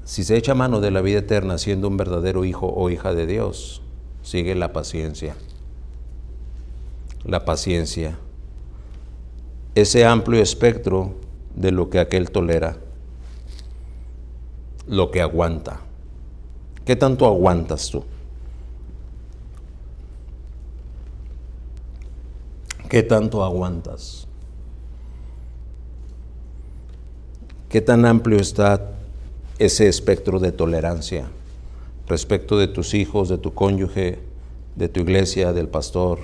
Si se echa mano de la vida eterna siendo un verdadero hijo o hija de Dios, sigue la paciencia. La paciencia. Ese amplio espectro de lo que aquel tolera, lo que aguanta. ¿Qué tanto aguantas tú? ¿Qué tanto aguantas? ¿Qué tan amplio está ese espectro de tolerancia respecto de tus hijos, de tu cónyuge, de tu iglesia, del pastor,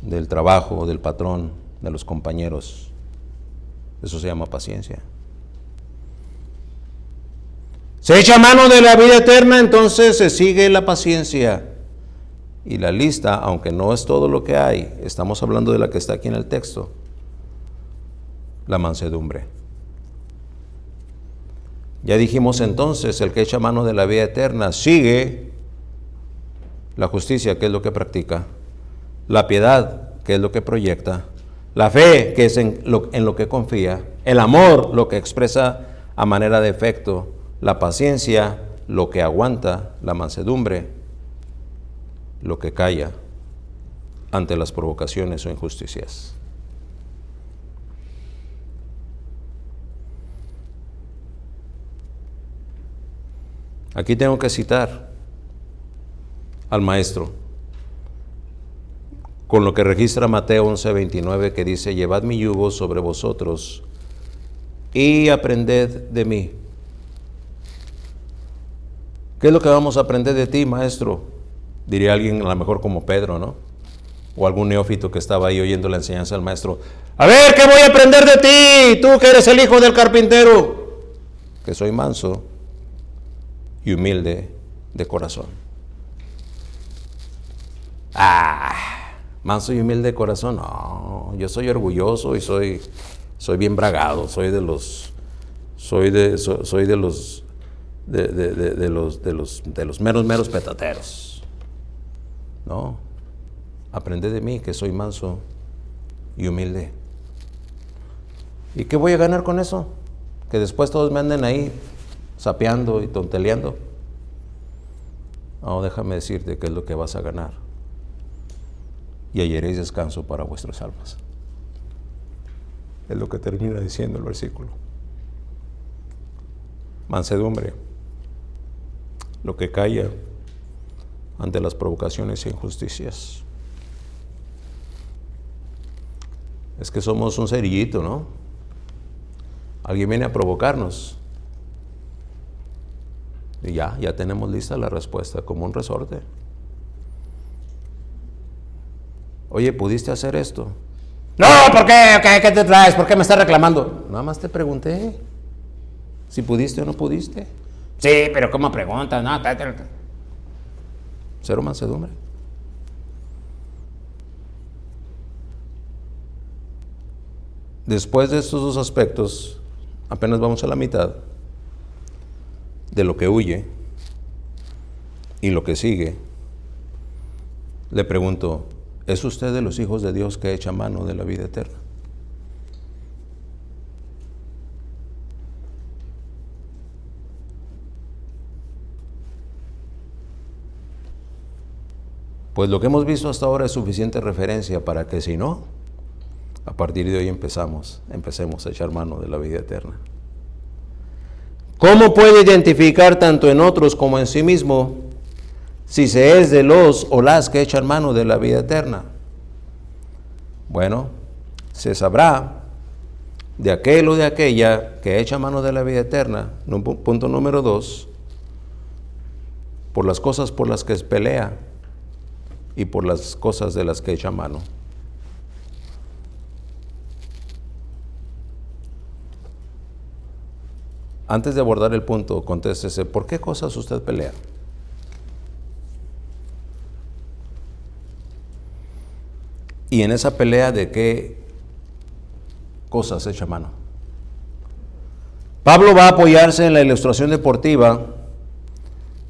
del trabajo, del patrón, de los compañeros? Eso se llama paciencia. Se echa mano de la vida eterna, entonces se sigue la paciencia. Y la lista, aunque no es todo lo que hay, estamos hablando de la que está aquí en el texto, la mansedumbre. Ya dijimos entonces, el que echa mano de la vida eterna sigue la justicia, que es lo que practica, la piedad, que es lo que proyecta, La fe, que es en lo que confía. El amor, lo que expresa a manera de efecto. La paciencia, lo que aguanta. La mansedumbre, lo que calla ante las provocaciones o injusticias. Aquí tengo que citar al maestro, con lo que registra Mateo 11:29, que dice: llevad mi yugo sobre vosotros y aprended de mí. ¿Qué es lo que vamos a aprender de ti, maestro? Diría alguien, a lo mejor como Pedro, ¿no? O algún neófito que estaba ahí oyendo la enseñanza del maestro. A ver, ¿qué voy a aprender de ti? Tú que eres el hijo del carpintero. Que soy manso y humilde de corazón. Manso y humilde de corazón. No, yo soy orgulloso y soy bien bragado. Soy de los meros petateros. No, aprended de mí que soy manso y humilde. ¿Y qué voy a ganar con eso? Que después todos me anden ahí sapeando y tonteleando. No, déjame decirte qué es lo que vas a ganar. Y hallaréis descanso para vuestras almas. Es lo que termina diciendo el versículo. Mansedumbre, lo que calla ante las provocaciones e injusticias. Es que somos un cerillito, ¿no? Alguien viene a provocarnos y ya tenemos lista la respuesta, como un resorte. Oye, ¿pudiste hacer esto? No, ¿por qué? ¿Qué te traes? ¿Por qué me estás reclamando? Nada más te pregunté si pudiste o no pudiste. Sí, pero ¿cómo preguntas? No, cero mansedumbre. Después de estos dos aspectos, apenas vamos a la mitad de lo que huye y lo que sigue. Le pregunto, ¿es usted de los hijos de Dios que echa mano de la vida eterna? Pues lo que hemos visto hasta ahora es suficiente referencia para que, si no, a partir de hoy empecemos a echar mano de la vida eterna. ¿Cómo puede identificar tanto en otros como en sí mismo si se es de los o las que echan mano de la vida eterna? Bueno, se sabrá de aquel o de aquella que echa mano de la vida eterna, punto número 2, por las cosas por las que pelea y por las cosas de las que echa mano. Antes de abordar el punto, contéstese, ¿por qué cosas usted pelea? Y en esa pelea, ¿de qué cosas echa mano? Pablo va a apoyarse en la ilustración deportiva,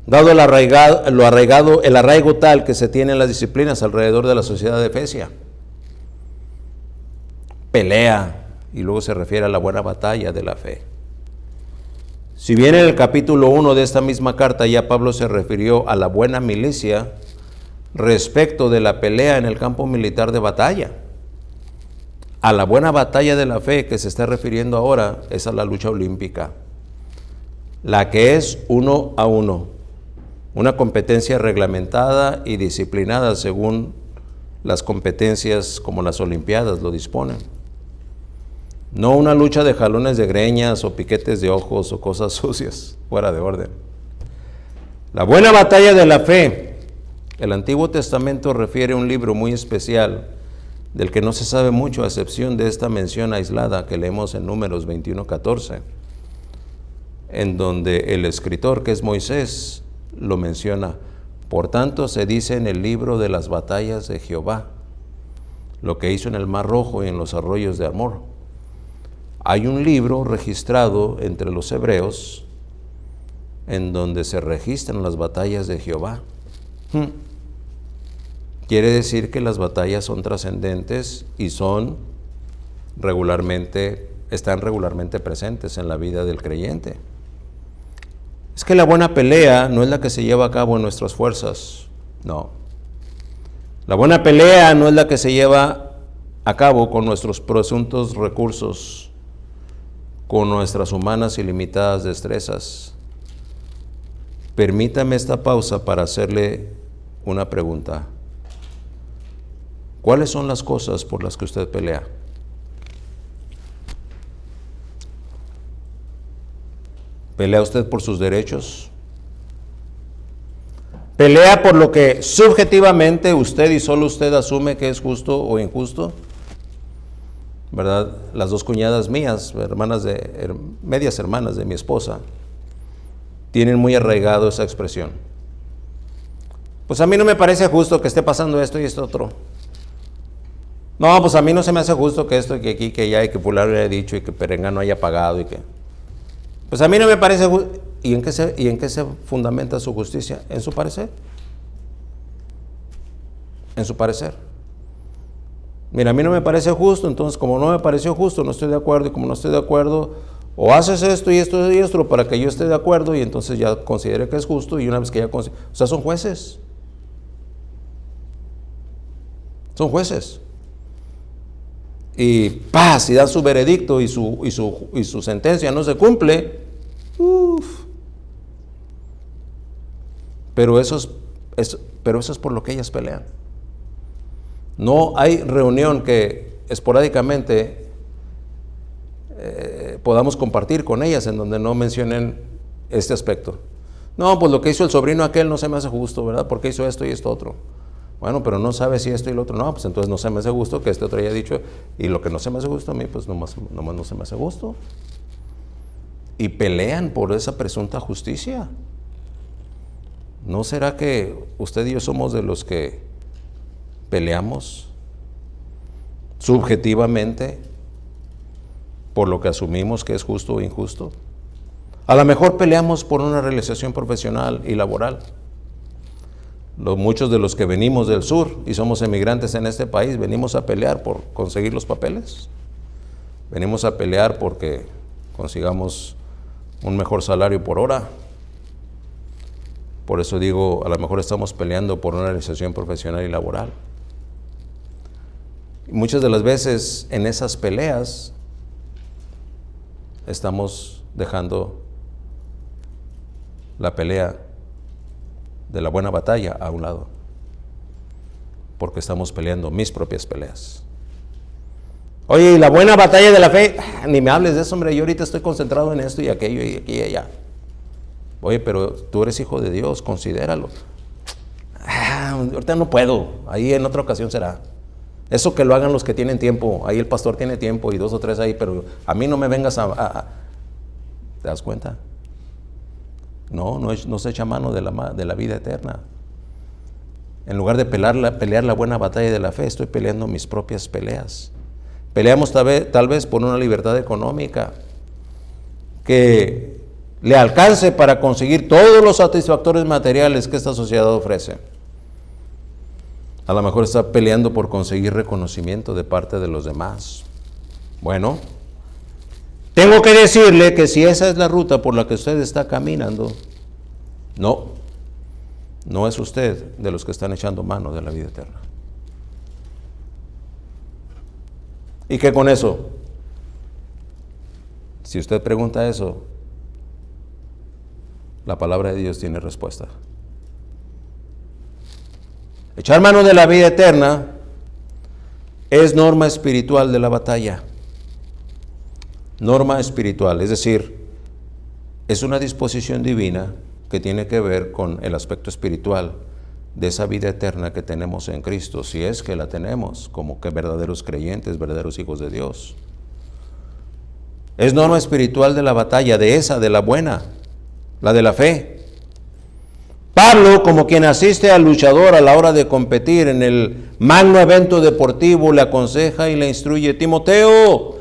dado el arraigo tal que se tiene en las disciplinas alrededor de la sociedad de Efesia. Pelea, y luego se refiere a la buena batalla de la fe. Si bien en el capítulo 1 de esta misma carta ya Pablo se refirió a la buena milicia respecto de la pelea en el campo militar de batalla, a la buena batalla de la fe que se está refiriendo ahora es a la lucha olímpica, la que es 1 a 1, una competencia reglamentada y disciplinada según las competencias como las Olimpiadas lo disponen. No una lucha de jalones de greñas o piquetes de ojos o cosas sucias, fuera de orden. La buena batalla de la fe. El Antiguo Testamento refiere a un libro muy especial del que no se sabe mucho a excepción de esta mención aislada que leemos en Números 21:14, en donde el escritor, que es Moisés, lo menciona. Por tanto, se dice en el libro de las batallas de Jehová, lo que hizo en el Mar Rojo y en los arroyos de Armor. Hay un libro registrado entre los hebreos en donde se registran las batallas de Jehová. Quiere decir que las batallas son trascendentes y son están regularmente presentes en la vida del creyente. Es que la buena pelea no es la que se lleva a cabo en nuestras fuerzas, no. La buena pelea no es la que se lleva a cabo con nuestros presuntos recursos, con nuestras humanas y limitadas destrezas. Permítame esta pausa para hacerle una pregunta. ¿Cuáles son las cosas por las que usted pelea? ¿Pelea usted por sus derechos? ¿Pelea por lo que subjetivamente usted y solo usted asume que es justo o injusto? ¿Verdad? Las dos cuñadas mías, medias hermanas de mi esposa, tienen muy arraigado esa expresión. Pues a mí no me parece justo que esté pasando esto y esto otro. No, pues a mí no se me hace justo que esto y que aquí, que allá, y que fulano haya dicho y que perengano haya pagado y que... Pues a mí no me parece justo. ¿Y en qué se fundamenta su justicia? ¿En su parecer? En su parecer. Mira, a mí no me parece justo, entonces como no me pareció justo, no estoy de acuerdo, y como no estoy de acuerdo, o haces esto y esto y esto para que yo esté de acuerdo, y entonces ya considere que es justo, y una vez que ya o sea, son jueces. Son jueces. Y paz, si dan su veredicto y su sentencia no se cumple, pero eso es por lo que ellas pelean. No hay reunión que esporádicamente podamos compartir con ellas en donde no mencionen este aspecto. No, pues lo que hizo el sobrino aquel no se me hace justo, ¿verdad? Porque hizo esto y esto otro. Bueno, pero no sabe si esto y lo otro. No, pues entonces no se me hace justo que este otro haya dicho, y lo que no se me hace justo a mí, pues nomás no se me hace justo. Y pelean por esa presunta justicia. ¿No será que usted y yo somos de los que peleamos subjetivamente por lo que asumimos que es justo o injusto? A lo mejor peleamos por una realización profesional y laboral. Muchos de los que venimos del sur y somos emigrantes en este país, venimos a pelear por conseguir los papeles. Venimos a pelear porque consigamos un mejor salario por hora. Por eso digo, a lo mejor estamos peleando por una realización profesional y laboral. Y muchas de las veces en esas peleas estamos dejando la pelea de la buena batalla a un lado, porque estamos peleando mis propias peleas. Oye, ¿y la buena batalla de la fe? Ni me hables de eso, hombre, yo ahorita estoy concentrado en esto y aquello y aquí y allá. Oye, pero tú eres hijo de Dios, considéralo. Ahorita no puedo, ahí en otra ocasión será. Eso que lo hagan los que tienen tiempo, ahí el pastor tiene tiempo y 2 o 3 ahí, pero a mí no me vengas ¿te das cuenta? No se echa mano de la vida eterna. En lugar de pelear la buena batalla de la fe, estoy peleando mis propias peleas. Peleamos tal vez por una libertad económica que le alcance para conseguir todos los satisfactores materiales que esta sociedad ofrece. A lo mejor está peleando por conseguir reconocimiento de parte de los demás. Bueno, tengo que decirle que si esa es la ruta por la que usted está caminando, no es usted de los que están echando mano de la vida eterna. ¿Y qué con eso? Si usted pregunta eso, la palabra de Dios tiene respuesta. Echar mano de la vida eterna es norma espiritual de la batalla. Norma espiritual, es decir, es una disposición divina que tiene que ver con el aspecto espiritual de esa vida eterna que tenemos en Cristo, si es que la tenemos como que verdaderos creyentes, verdaderos hijos de Dios. Es norma espiritual de la batalla, de la buena, la de la fe. Pablo, como quien asiste al luchador a la hora de competir en el magno evento deportivo, le aconseja y le instruye: Timoteo,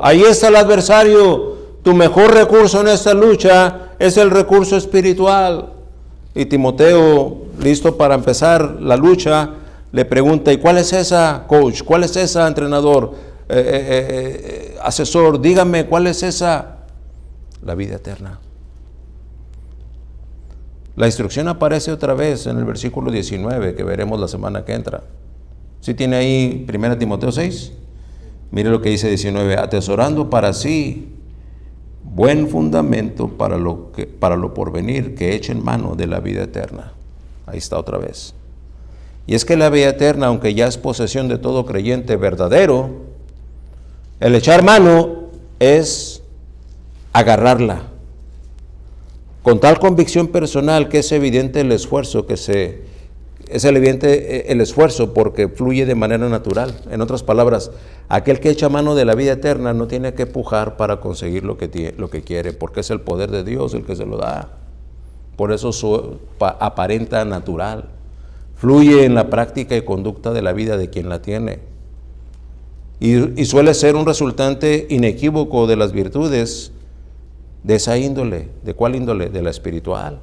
ahí está el adversario. Tu mejor recurso en esta lucha es el recurso espiritual. Y Timoteo, listo para empezar la lucha, le pregunta: ¿y cuál es esa, coach? ¿Cuál es esa, entrenador? asesor, dígame, ¿cuál es esa? La vida eterna. La instrucción aparece otra vez en el versículo 19, que veremos la semana que entra. ¿Sí tiene ahí 1 Timoteo 6? Mire lo que dice 19, atesorando para sí buen fundamento para lo porvenir, que echen mano de la vida eterna. Ahí está otra vez. Y es que la vida eterna, aunque ya es posesión de todo creyente verdadero, el echar mano es agarrarla con tal convicción personal que es evidente el esfuerzo el esfuerzo porque fluye de manera natural. En otras palabras, aquel que echa mano de la vida eterna no tiene que pujar para conseguir lo que quiere, porque es el poder de Dios el que se lo da. Por eso aparenta natural. Fluye en la práctica y conducta de la vida de quien la tiene. Y suele ser un resultante inequívoco de las virtudes de esa índole. ¿De cuál índole? De la espiritual.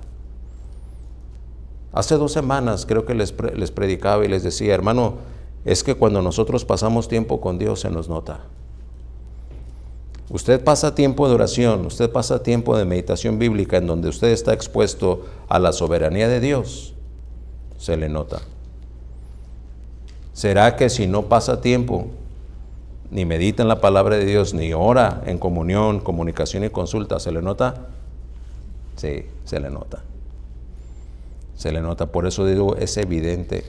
Hace 2 semanas creo que les predicaba y les decía, hermano, es que cuando nosotros pasamos tiempo con Dios se nos nota. Usted pasa tiempo de oración, usted pasa tiempo de meditación bíblica en donde usted está expuesto a la soberanía de Dios, se le nota. ¿Será que si no pasa tiempo, ni medita en la palabra de Dios, ni ora en comunión, comunicación y consulta, se le nota? Sí, se le nota. Se le nota, por eso digo, es evidente.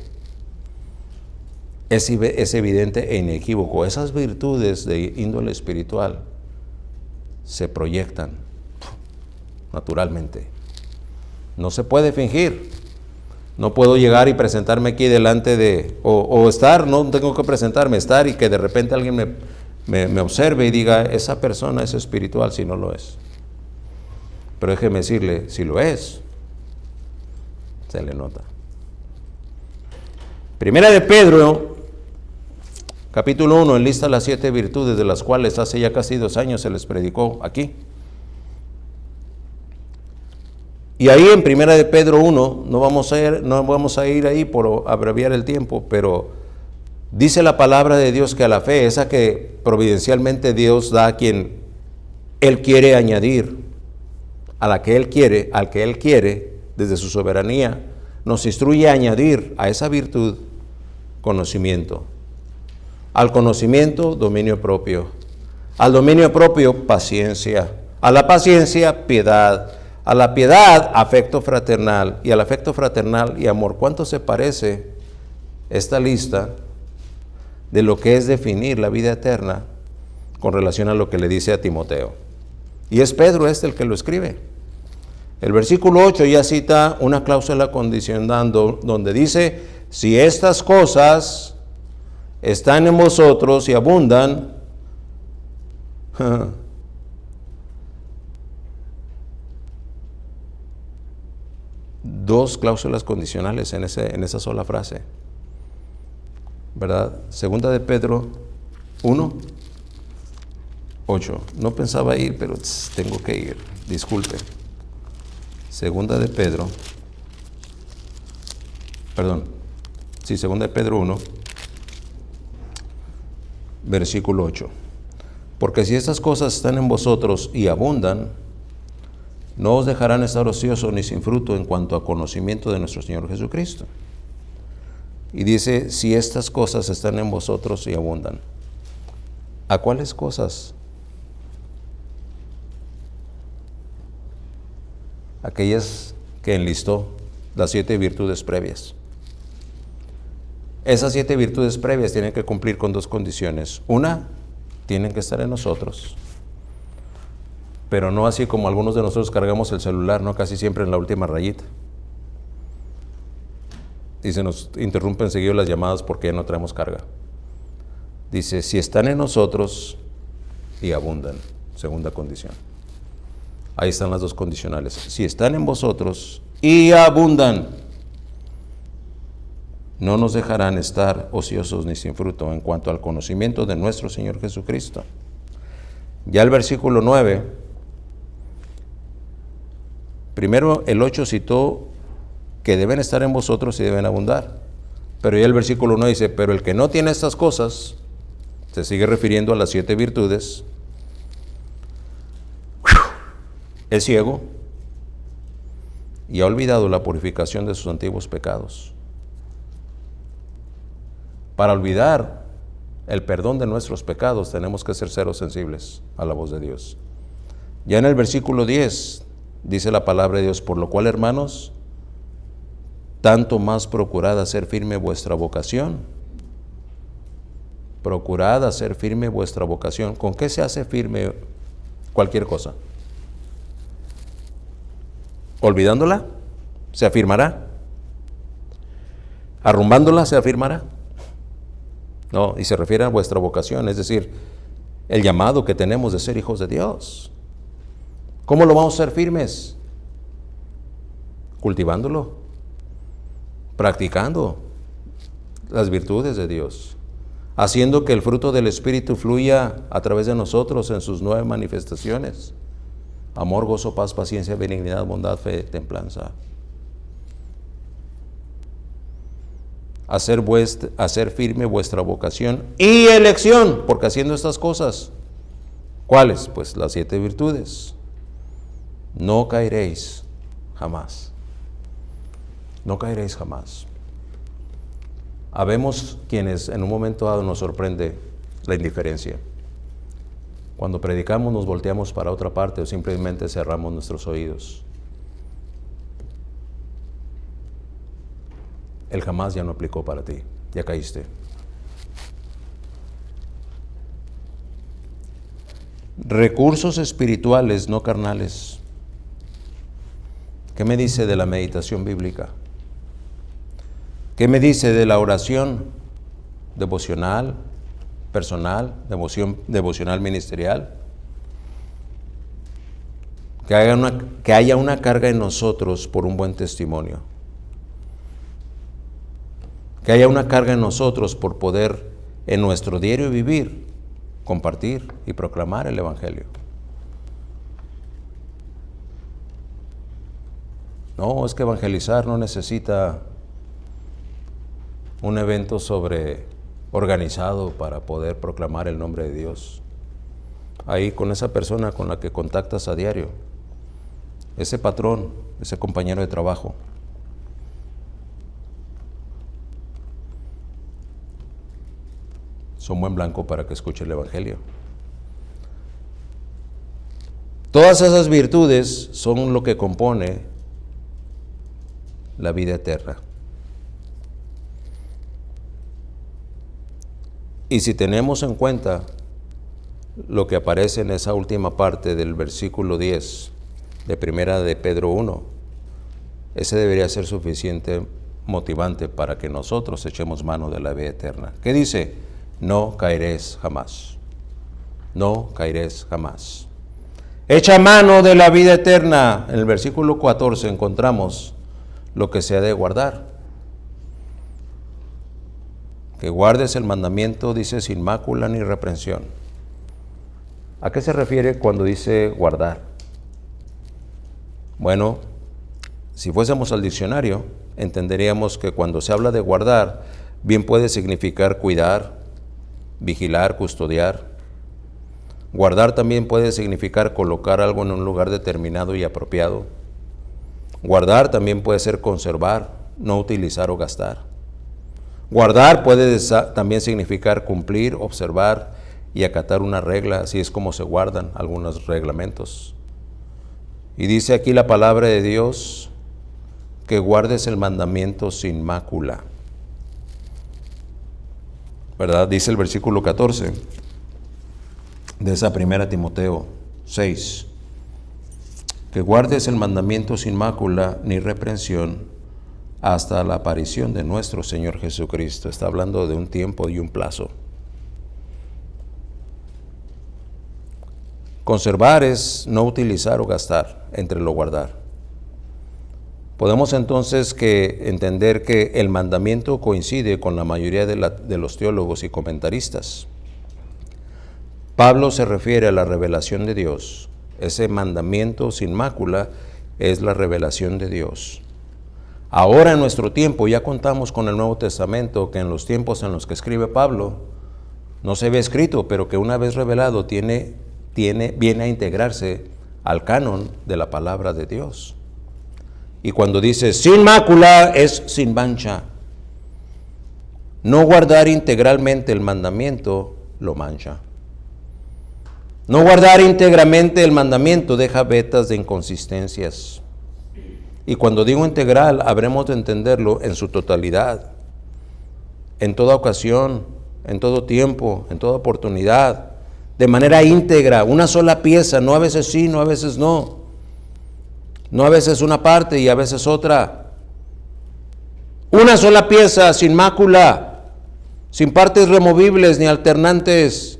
Es evidente e inequívoco. Esas virtudes de índole espiritual se proyectan naturalmente. No se puede fingir. No puedo llegar y presentarme aquí delante o estar, no tengo que presentarme, estar y que de repente alguien me observe y diga, esa persona es espiritual, si no lo es. Pero déjeme decirle, si lo es, se le nota. Primera de Pedro, capítulo 1, enlista las 7 virtudes de las cuales hace ya casi 2 años se les predicó aquí. Y ahí en Primera de Pedro 1, no vamos a ir ahí por abreviar el tiempo, pero dice la palabra de Dios que a la fe, esa que providencialmente Dios da a quien Él quiere añadir, al que Él quiere, desde su soberanía, nos instruye a añadir a esa virtud conocimiento. Al conocimiento, dominio propio. Al dominio propio, paciencia. A la paciencia, piedad. A la piedad, afecto fraternal. Y al afecto fraternal y amor. ¿Cuánto se parece esta lista de lo que es definir la vida eterna con relación a lo que le dice a Timoteo? Y es Pedro el que lo escribe. El versículo 8 ya cita una cláusula condicionando donde dice, si estas cosas están en vosotros y abundan, dos cláusulas condicionales en esa sola frase, ¿verdad? Segunda de Pedro 1, 8. No pensaba ir, pero tengo que ir, disculpe. Segunda de Pedro 1, versículo 8. Porque si estas cosas están en vosotros y abundan, no os dejarán estar ociosos ni sin fruto en cuanto a conocimiento de nuestro Señor Jesucristo. Y dice, si estas cosas están en vosotros y abundan. ¿A cuáles cosas? Aquellas que enlistó, las 7 virtudes previas. Esas 7 virtudes previas tienen que cumplir con 2 condiciones. Una, tienen que estar en nosotros, pero no así como algunos de nosotros cargamos el celular, no casi siempre en la última rayita. Y se nos interrumpen seguido las llamadas porque ya no traemos carga. Dice, si están en nosotros y abundan, segunda condición. Ahí están las 2 condicionales. Si están en vosotros y abundan, no nos dejarán estar ociosos ni sin fruto en cuanto al conocimiento de nuestro Señor Jesucristo. Ya el versículo 9, primero el 8 citó que deben estar en vosotros y deben abundar. Pero ya el versículo 9 dice, pero el que no tiene estas cosas, Se sigue refiriendo a las 7 virtudes. Es ciego y ha olvidado la purificación de sus antiguos pecados. Para olvidar el perdón de nuestros pecados tenemos que ser cero sensibles a la voz de Dios. Ya en el versículo 10 dice la palabra de Dios: por lo cual, hermanos, tanto más procurad hacer firme vuestra vocación. Procurad hacer firme vuestra vocación. ¿Con qué se hace firme cualquier cosa? ¿Olvidándola? ¿Se afirmará? ¿Arrumbándola? ¿Se afirmará? No, y se refiere a vuestra vocación, es decir, el llamado que tenemos de ser hijos de Dios. ¿Cómo lo vamos a hacer firmes? Cultivándolo, practicando las virtudes de Dios, haciendo que el fruto del Espíritu fluya a través de nosotros en sus 9 manifestaciones: amor, gozo, paz, paciencia, benignidad, bondad, fe, templanza. Hacer firme vuestra vocación y elección, porque haciendo estas cosas, ¿cuáles? Pues las 7 virtudes. No caeréis jamás. No caeréis jamás. Habemos quienes en un momento dado nos sorprende la indiferencia. Cuando predicamos nos volteamos para otra parte o simplemente cerramos nuestros oídos. El jamás ya no aplicó para ti, ya caíste. Recursos espirituales, no carnales. ¿Qué me dice de la meditación bíblica? ¿Qué me dice de la oración devocional, personal, devocional ministerial? Que haya una carga en nosotros por un buen testimonio. Que haya una carga en nosotros por poder en nuestro diario vivir, compartir y proclamar el Evangelio. No, es que evangelizar no necesita un evento organizado para poder proclamar el nombre de Dios. Ahí con esa persona con la que contactas a diario, ese patrón, ese compañero de trabajo, son buen blanco para que escuche el Evangelio. Todas esas virtudes son lo que compone la vida eterna. Y si tenemos en cuenta lo que aparece en esa última parte del versículo 10 de Primera de Pedro 1, ese debería ser suficiente motivante para que nosotros echemos mano de la vida eterna. ¿Qué dice? No caeréis jamás. No caeréis jamás. Echa mano de la vida eterna. En el versículo 14 encontramos lo que se ha de guardar. Que guardes el mandamiento, dice, sin mácula ni reprensión. ¿A qué se refiere cuando dice guardar? Bueno, si fuésemos al diccionario, entenderíamos que cuando se habla de guardar, bien puede significar cuidar, vigilar, custodiar. Guardar también puede significar colocar algo en un lugar determinado y apropiado. Guardar también puede ser conservar, no utilizar o gastar. Guardar puede también significar cumplir, observar y acatar una regla, así es como se guardan algunos reglamentos. Y dice aquí la palabra de Dios que guardes el mandamiento sin mácula. ¿Verdad? Dice el versículo 14 de esa 1 Timoteo 6, que guardes el mandamiento sin mácula ni reprensión hasta la aparición de nuestro Señor Jesucristo. Está hablando de un tiempo y un plazo. Conservar es no utilizar o gastar, entre lo guardar. Podemos entonces entender que el mandamiento coincide con la mayoría de los teólogos y comentaristas. Pablo se refiere a la revelación de Dios. Ese mandamiento sin mácula es la revelación de Dios. Ahora en nuestro tiempo ya contamos con el Nuevo Testamento, que en los tiempos en los que escribe Pablo no se ve escrito, pero que una vez revelado viene a integrarse al canon de la palabra de Dios. Y cuando dice sin mácula, es sin mancha. No guardar integralmente el mandamiento lo mancha. No guardar íntegramente el mandamiento deja vetas de inconsistencias. Y cuando digo integral, habremos de entenderlo en su totalidad, en toda ocasión, en todo tiempo, en toda oportunidad, de manera íntegra, una sola pieza, no a veces sí, no a veces no. No a veces una parte y a veces otra. Una sola pieza, sin mácula, sin partes removibles ni alternantes,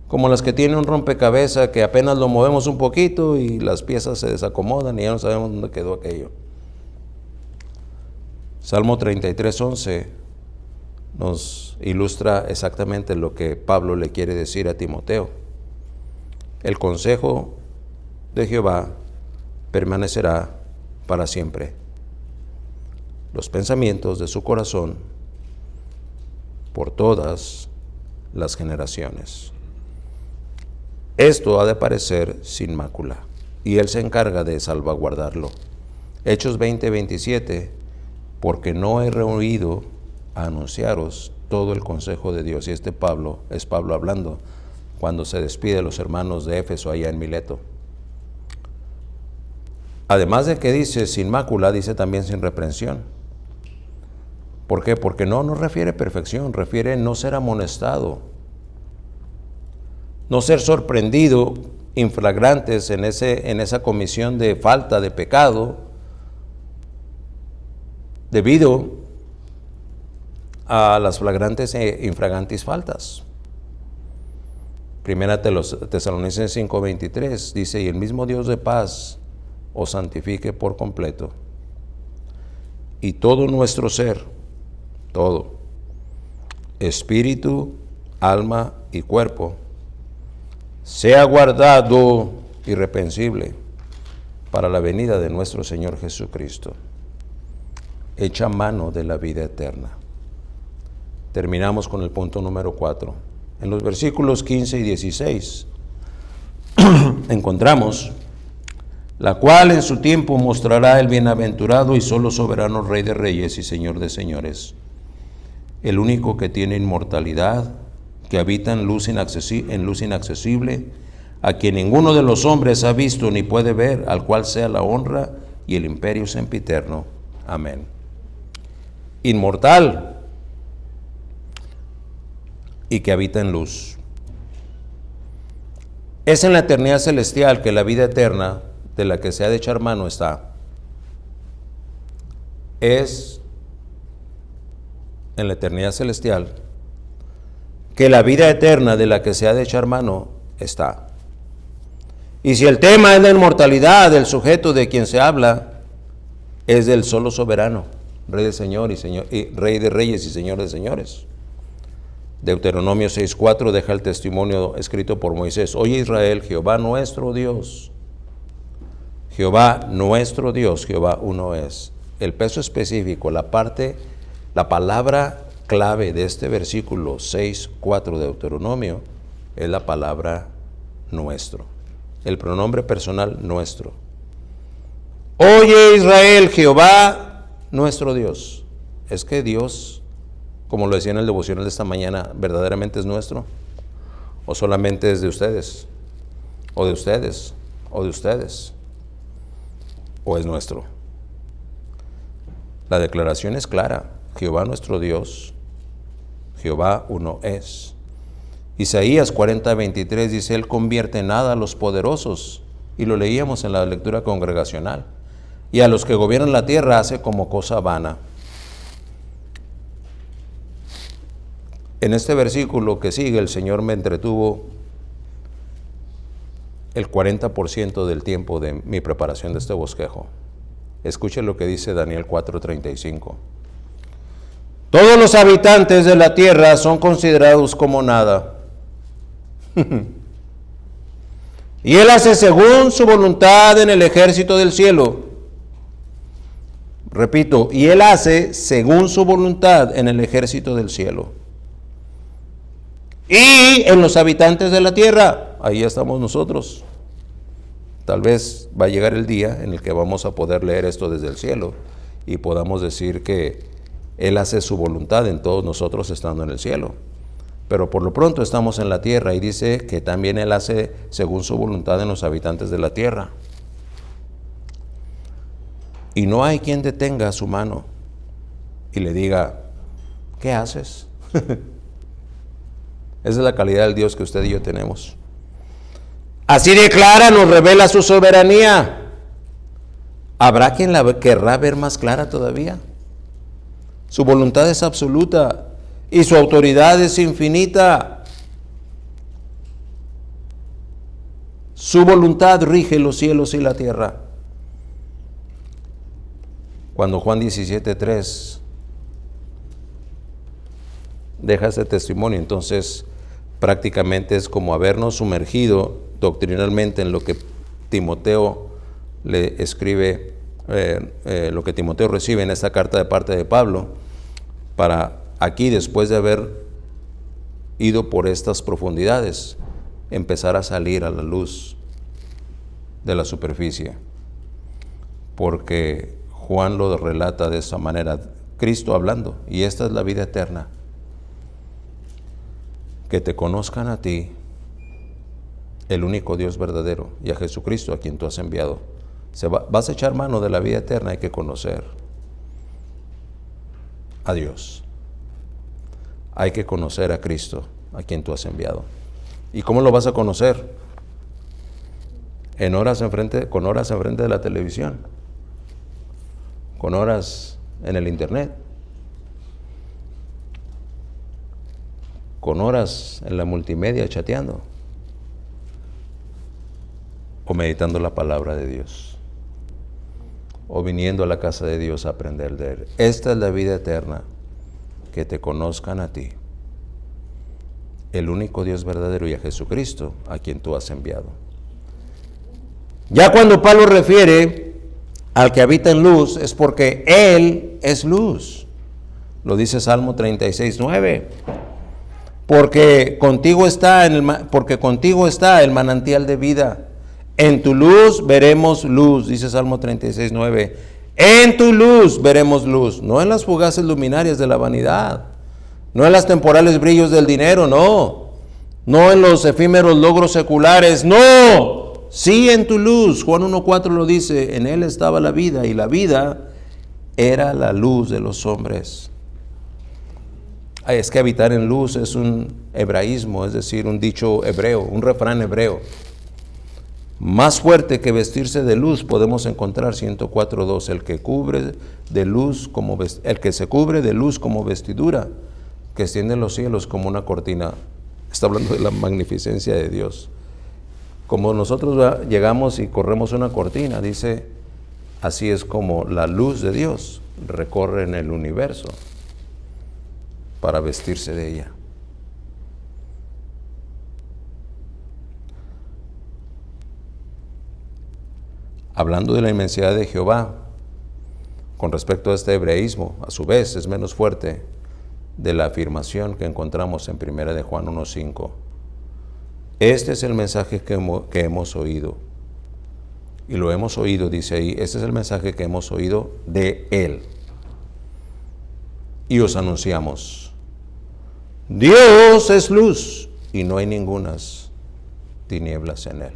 como las que tiene un rompecabezas que apenas lo movemos un poquito y las piezas se desacomodan y ya no sabemos dónde quedó aquello. Salmo 33:11 nos ilustra exactamente lo que Pablo le quiere decir a Timoteo. El consejo de Jehová permanecerá para siempre. Los pensamientos de su corazón por todas las generaciones. Esto ha de parecer sin mácula, y Él se encarga de salvaguardarlo. Hechos 20:27, porque no he rehuido a anunciaros todo el consejo de Dios. Y es Pablo hablando cuando se despide de los hermanos de Éfeso allá en Mileto. Además de que dice sin mácula, dice también sin reprensión. ¿Por qué? Porque no refiere perfección, refiere no ser amonestado, no ser sorprendido inflagrantes en esa comisión de falta de pecado debido a las flagrantes e infragantes faltas. Primera Tesalonicenses 5:23 dice, y el mismo Dios de paz os santifique por completo, y todo nuestro ser, todo, espíritu, alma y cuerpo, sea guardado irreprensible para la venida de nuestro Señor Jesucristo. Echa mano de la vida eterna. Terminamos con el punto número 4. En los versículos 15 y 16 encontramos, la cual en su tiempo mostrará el bienaventurado y solo soberano Rey de Reyes y Señor de Señores, el único que tiene inmortalidad, que habita en luz inaccesible, a quien ninguno de los hombres ha visto ni puede ver, al cual sea la honra y el imperio sempiterno. Amén. Inmortal y que habita en luz. Es en la eternidad celestial que la vida eterna de la que se ha de echar mano está. Es en la eternidad celestial que la vida eterna de la que se ha de echar mano está. Y si el tema es la inmortalidad del sujeto de quien se habla, es del solo soberano, Rey de Señor y Rey de Reyes y Señor de Señores. Deuteronomio 6:4 deja el testimonio escrito por Moisés. Oye Israel, Jehová nuestro Dios, Jehová nuestro Dios, Jehová uno es. El peso específico, la palabra clave de este versículo 6:4 de Deuteronomio es la palabra nuestro, el pronombre personal nuestro. Oye Israel, Jehová nuestro Dios. Es que Dios, como lo decía en el devocional de esta mañana, verdaderamente es nuestro, o solamente es de ustedes, o de ustedes, o de ustedes, o es nuestro. La declaración es clara: Jehová nuestro Dios, Jehová uno es. Isaías 40:23 dice, Él convierte en nada a los poderosos, y lo leíamos en la lectura congregacional, y a los que gobiernan la tierra hace como cosa vana. En este versículo que sigue, el Señor me entretuvo el 40% del tiempo de mi preparación de este bosquejo. Escuche lo que dice Daniel 4:35. Todos los habitantes de la tierra son considerados como nada. Y Él hace según su voluntad en el ejército del cielo. Repito, y Él hace según su voluntad en el ejército del cielo. y en los habitantes de la tierra. Ahí estamos nosotros. Tal vez va a llegar el día en el que vamos a poder leer esto desde el cielo y podamos decir que Él hace su voluntad en todos nosotros estando en el cielo. Pero por lo pronto estamos en la tierra y dice que también Él hace según su voluntad en los habitantes de la tierra. Y no hay quien detenga su mano y le diga, ¿qué haces? Esa es la calidad del Dios que usted y yo tenemos. Así declara, nos revela su soberanía. ¿Habrá quien la querrá ver más clara todavía? Su voluntad es absoluta y su autoridad es infinita. Su voluntad rige los cielos y la tierra. Cuando Juan 17:3 deja ese testimonio, entonces prácticamente es como habernos sumergido doctrinalmente en lo que Timoteo le escribe, lo que Timoteo recibe en esta carta de parte de Pablo, para aquí, después de haber ido por estas profundidades, empezar a salir a la luz de la superficie. Porque Juan lo relata de esa manera, Cristo hablando, y esta es la vida eterna, que te conozcan a ti, el único Dios verdadero, y a Jesucristo a quien tú has enviado. Vas a echar mano de la vida eterna, hay que conocer a Dios. Hay que conocer a Cristo, a quien tú has enviado. ¿Y cómo lo vas a conocer? Con horas enfrente de la televisión, con horas en el internet, con horas en la multimedia chateando, o meditando la palabra de Dios, o viniendo a la casa de Dios a aprender de Él. Esta es la vida eterna, que te conozcan a ti, el único Dios verdadero, y a Jesucristo, a quien tú has enviado. Ya cuando Pablo refiere al que habita en luz, es porque Él es luz. Lo dice Salmo 36:9. Porque contigo está el manantial de vida. En tu luz veremos luz, dice Salmo 36:9. En tu luz veremos luz, no en las fugaces luminarias de la vanidad, no en los temporales brillos del dinero, no en los efímeros logros seculares, no, sí en tu luz. Juan 1:4 lo dice, en Él estaba la vida y la vida era la luz de los hombres. Es que habitar en luz es un hebraísmo, es decir, un dicho hebreo, un refrán hebreo. Más fuerte que vestirse de luz podemos encontrar 104:2, el que se cubre de luz como vestidura, que extiende los cielos como una cortina. Está hablando de la magnificencia de Dios. Como nosotros llegamos y corremos una cortina, dice, así es como la luz de Dios recorre en el universo para vestirse de ella. Hablando de la inmensidad de Jehová, con respecto a este hebreísmo, a su vez es menos fuerte de la afirmación que encontramos en 1 de Juan 1:5. Este es el mensaje que hemos oído. Y lo hemos oído, dice ahí, este es el mensaje que hemos oído de Él. Y os anunciamos, Dios es luz y no hay ningunas tinieblas en Él.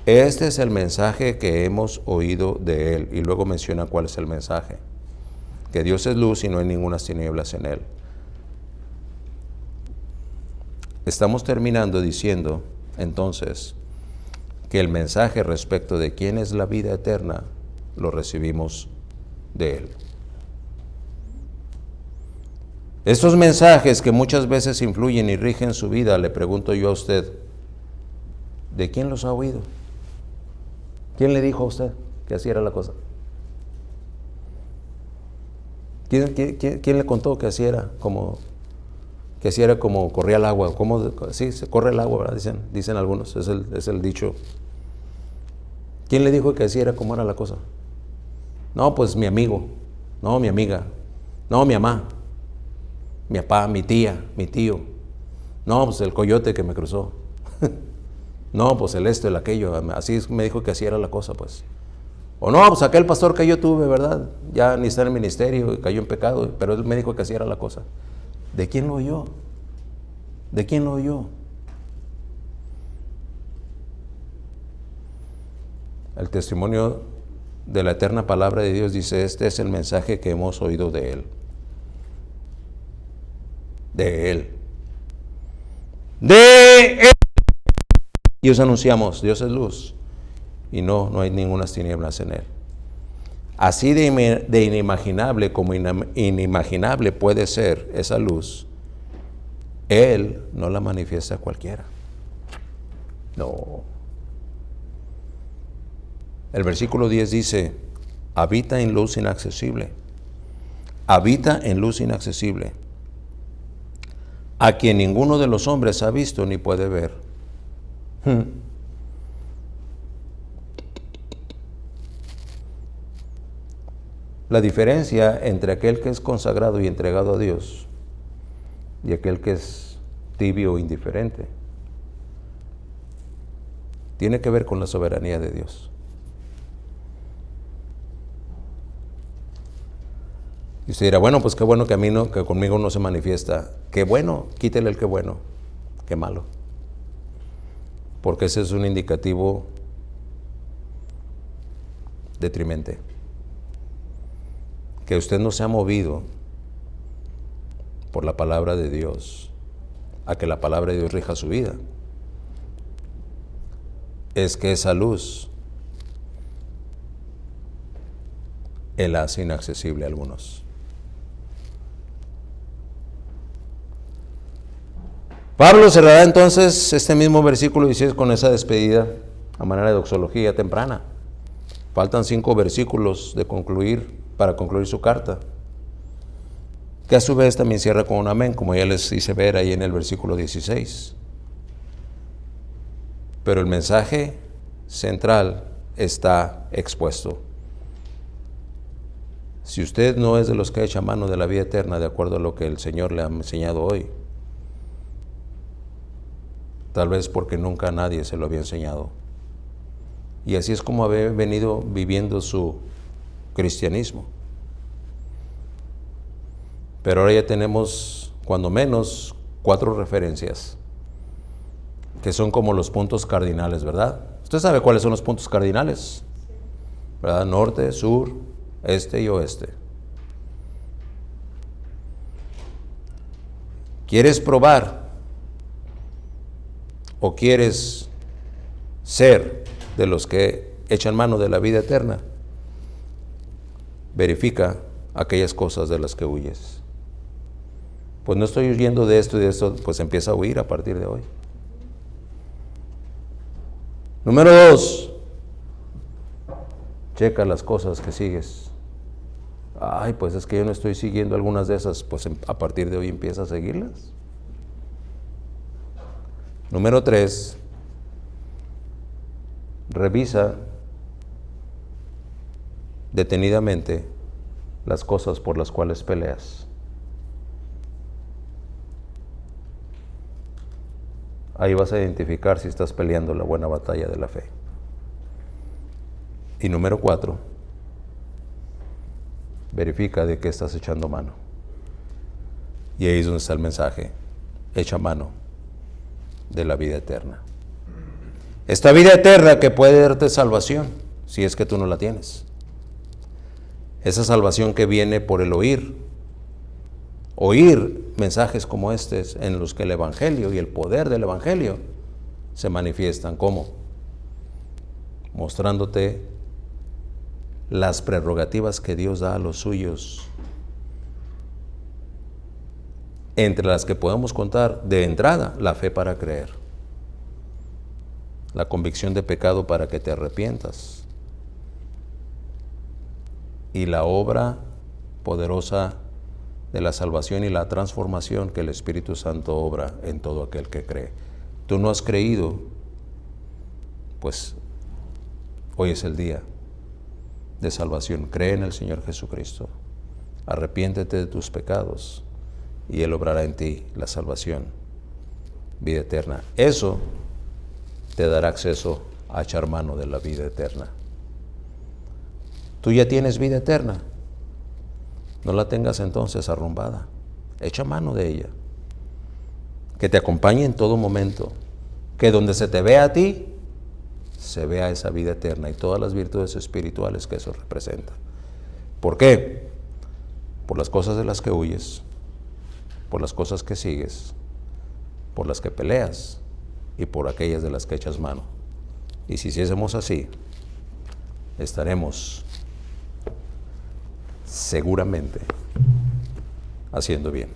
Este es el mensaje que hemos oído de Él. Y luego menciona cuál es el mensaje. Que Dios es luz y no hay ninguna tinieblas en Él. Estamos terminando diciendo, entonces, que el mensaje respecto de quién es la vida eterna, lo recibimos de Él. Estos mensajes que muchas veces influyen y rigen su vida, le pregunto yo a usted, ¿de quién los ha oído? ¿Quién le dijo a usted que así era la cosa? ¿Quién le contó que así era como corría el agua? Sí, se corre el agua, ¿verdad? Dicen algunos, es el dicho. ¿Quién le dijo que así era como era la cosa? No, pues mi amigo, no, mi amiga, no, mi mamá, mi papá, mi tía, mi tío. No, pues el coyote que me cruzó. No, pues el esto, el aquello. Así me dijo que así era la cosa, pues. O no, pues aquel pastor que yo tuve, ¿verdad? Ya ni está en el ministerio, cayó en pecado, pero él me dijo que así era la cosa. ¿De quién lo oyó? ¿De quién lo oyó? El testimonio de la eterna palabra de Dios dice, este es el mensaje que hemos oído de Él. De Él. De Él. Y os anunciamos, Dios es luz. Y no hay ninguna tinieblas en Él. Así de inimaginable como inimaginable puede ser esa luz, Él no la manifiesta a cualquiera. No. El versículo 10 dice, habita en luz inaccesible. Habita en luz inaccesible, a quien ninguno de los hombres ha visto ni puede ver. La diferencia entre aquel que es consagrado y entregado a Dios y aquel que es tibio o indiferente tiene que ver con la soberanía de Dios. Y usted dirá, bueno, pues qué bueno que a mí no, que conmigo no se manifiesta. Qué bueno, quítele el qué bueno, qué malo. Porque ese es un indicativo detrimente. Que usted no se ha movido por la palabra de Dios, a que la palabra de Dios rija su vida. Es que esa luz Él hace inaccesible a algunos. Pablo cerrará entonces este mismo versículo 16 con esa despedida a manera de doxología temprana. Faltan 5 versículos para concluir su carta, que a su vez también cierra con un amén, como ya les hice ver ahí en el versículo 16. Pero el mensaje central está expuesto. Si usted no es de los que echa mano de la vida eterna, de acuerdo a lo que el Señor le ha enseñado hoy, tal vez porque nunca a nadie se lo había enseñado. Y así es como había venido viviendo su cristianismo. Pero ahora ya tenemos, cuando menos, 4 referencias, que son como los puntos cardinales, ¿verdad? Usted sabe cuáles son los puntos cardinales, ¿verdad? Norte, sur, este y oeste. ¿Quieres probar o quieres ser de los que echan mano de la vida eterna? Verifica aquellas cosas de las que huyes. Pues no estoy huyendo de esto y de esto, pues empieza a huir a partir de hoy. Número 2, checa las cosas que sigues. Ay, pues es que yo no estoy siguiendo algunas de esas, pues a partir de hoy empieza a seguirlas. Número 3, revisa detenidamente las cosas por las cuales peleas. Ahí vas a identificar si estás peleando la buena batalla de la fe. Y número 4, verifica de qué estás echando mano. Y ahí es donde está el mensaje. Echa mano de la vida eterna. Esta vida eterna que puede darte salvación, si es que tú no la tienes. Esa salvación que viene por el oír mensajes como estos, en los que el Evangelio y el poder del Evangelio se manifiestan. ¿Cómo? Mostrándote las prerrogativas que Dios da a los suyos, entre las que podemos contar de entrada la fe para creer, la convicción de pecado para que te arrepientas y la obra poderosa de la salvación y la transformación que el Espíritu Santo obra en todo aquel que cree. Tú no has creído, pues hoy es el día de salvación. Cree en el Señor Jesucristo, arrepiéntete de tus pecados y Él obrará en ti la salvación vida eterna. Eso te dará acceso a echar mano de la vida eterna. Tú ya tienes vida eterna. No la tengas entonces arrumbada. Echa mano de ella. Que te acompañe en todo momento. Que donde se te vea a ti, se vea esa vida eterna y todas las virtudes espirituales que eso representa. ¿Por qué? Por las cosas de las que huyes, por las cosas que sigues, por las que peleas y por aquellas de las que echas mano. Y si hiciésemos así, estaremos seguramente haciendo bien.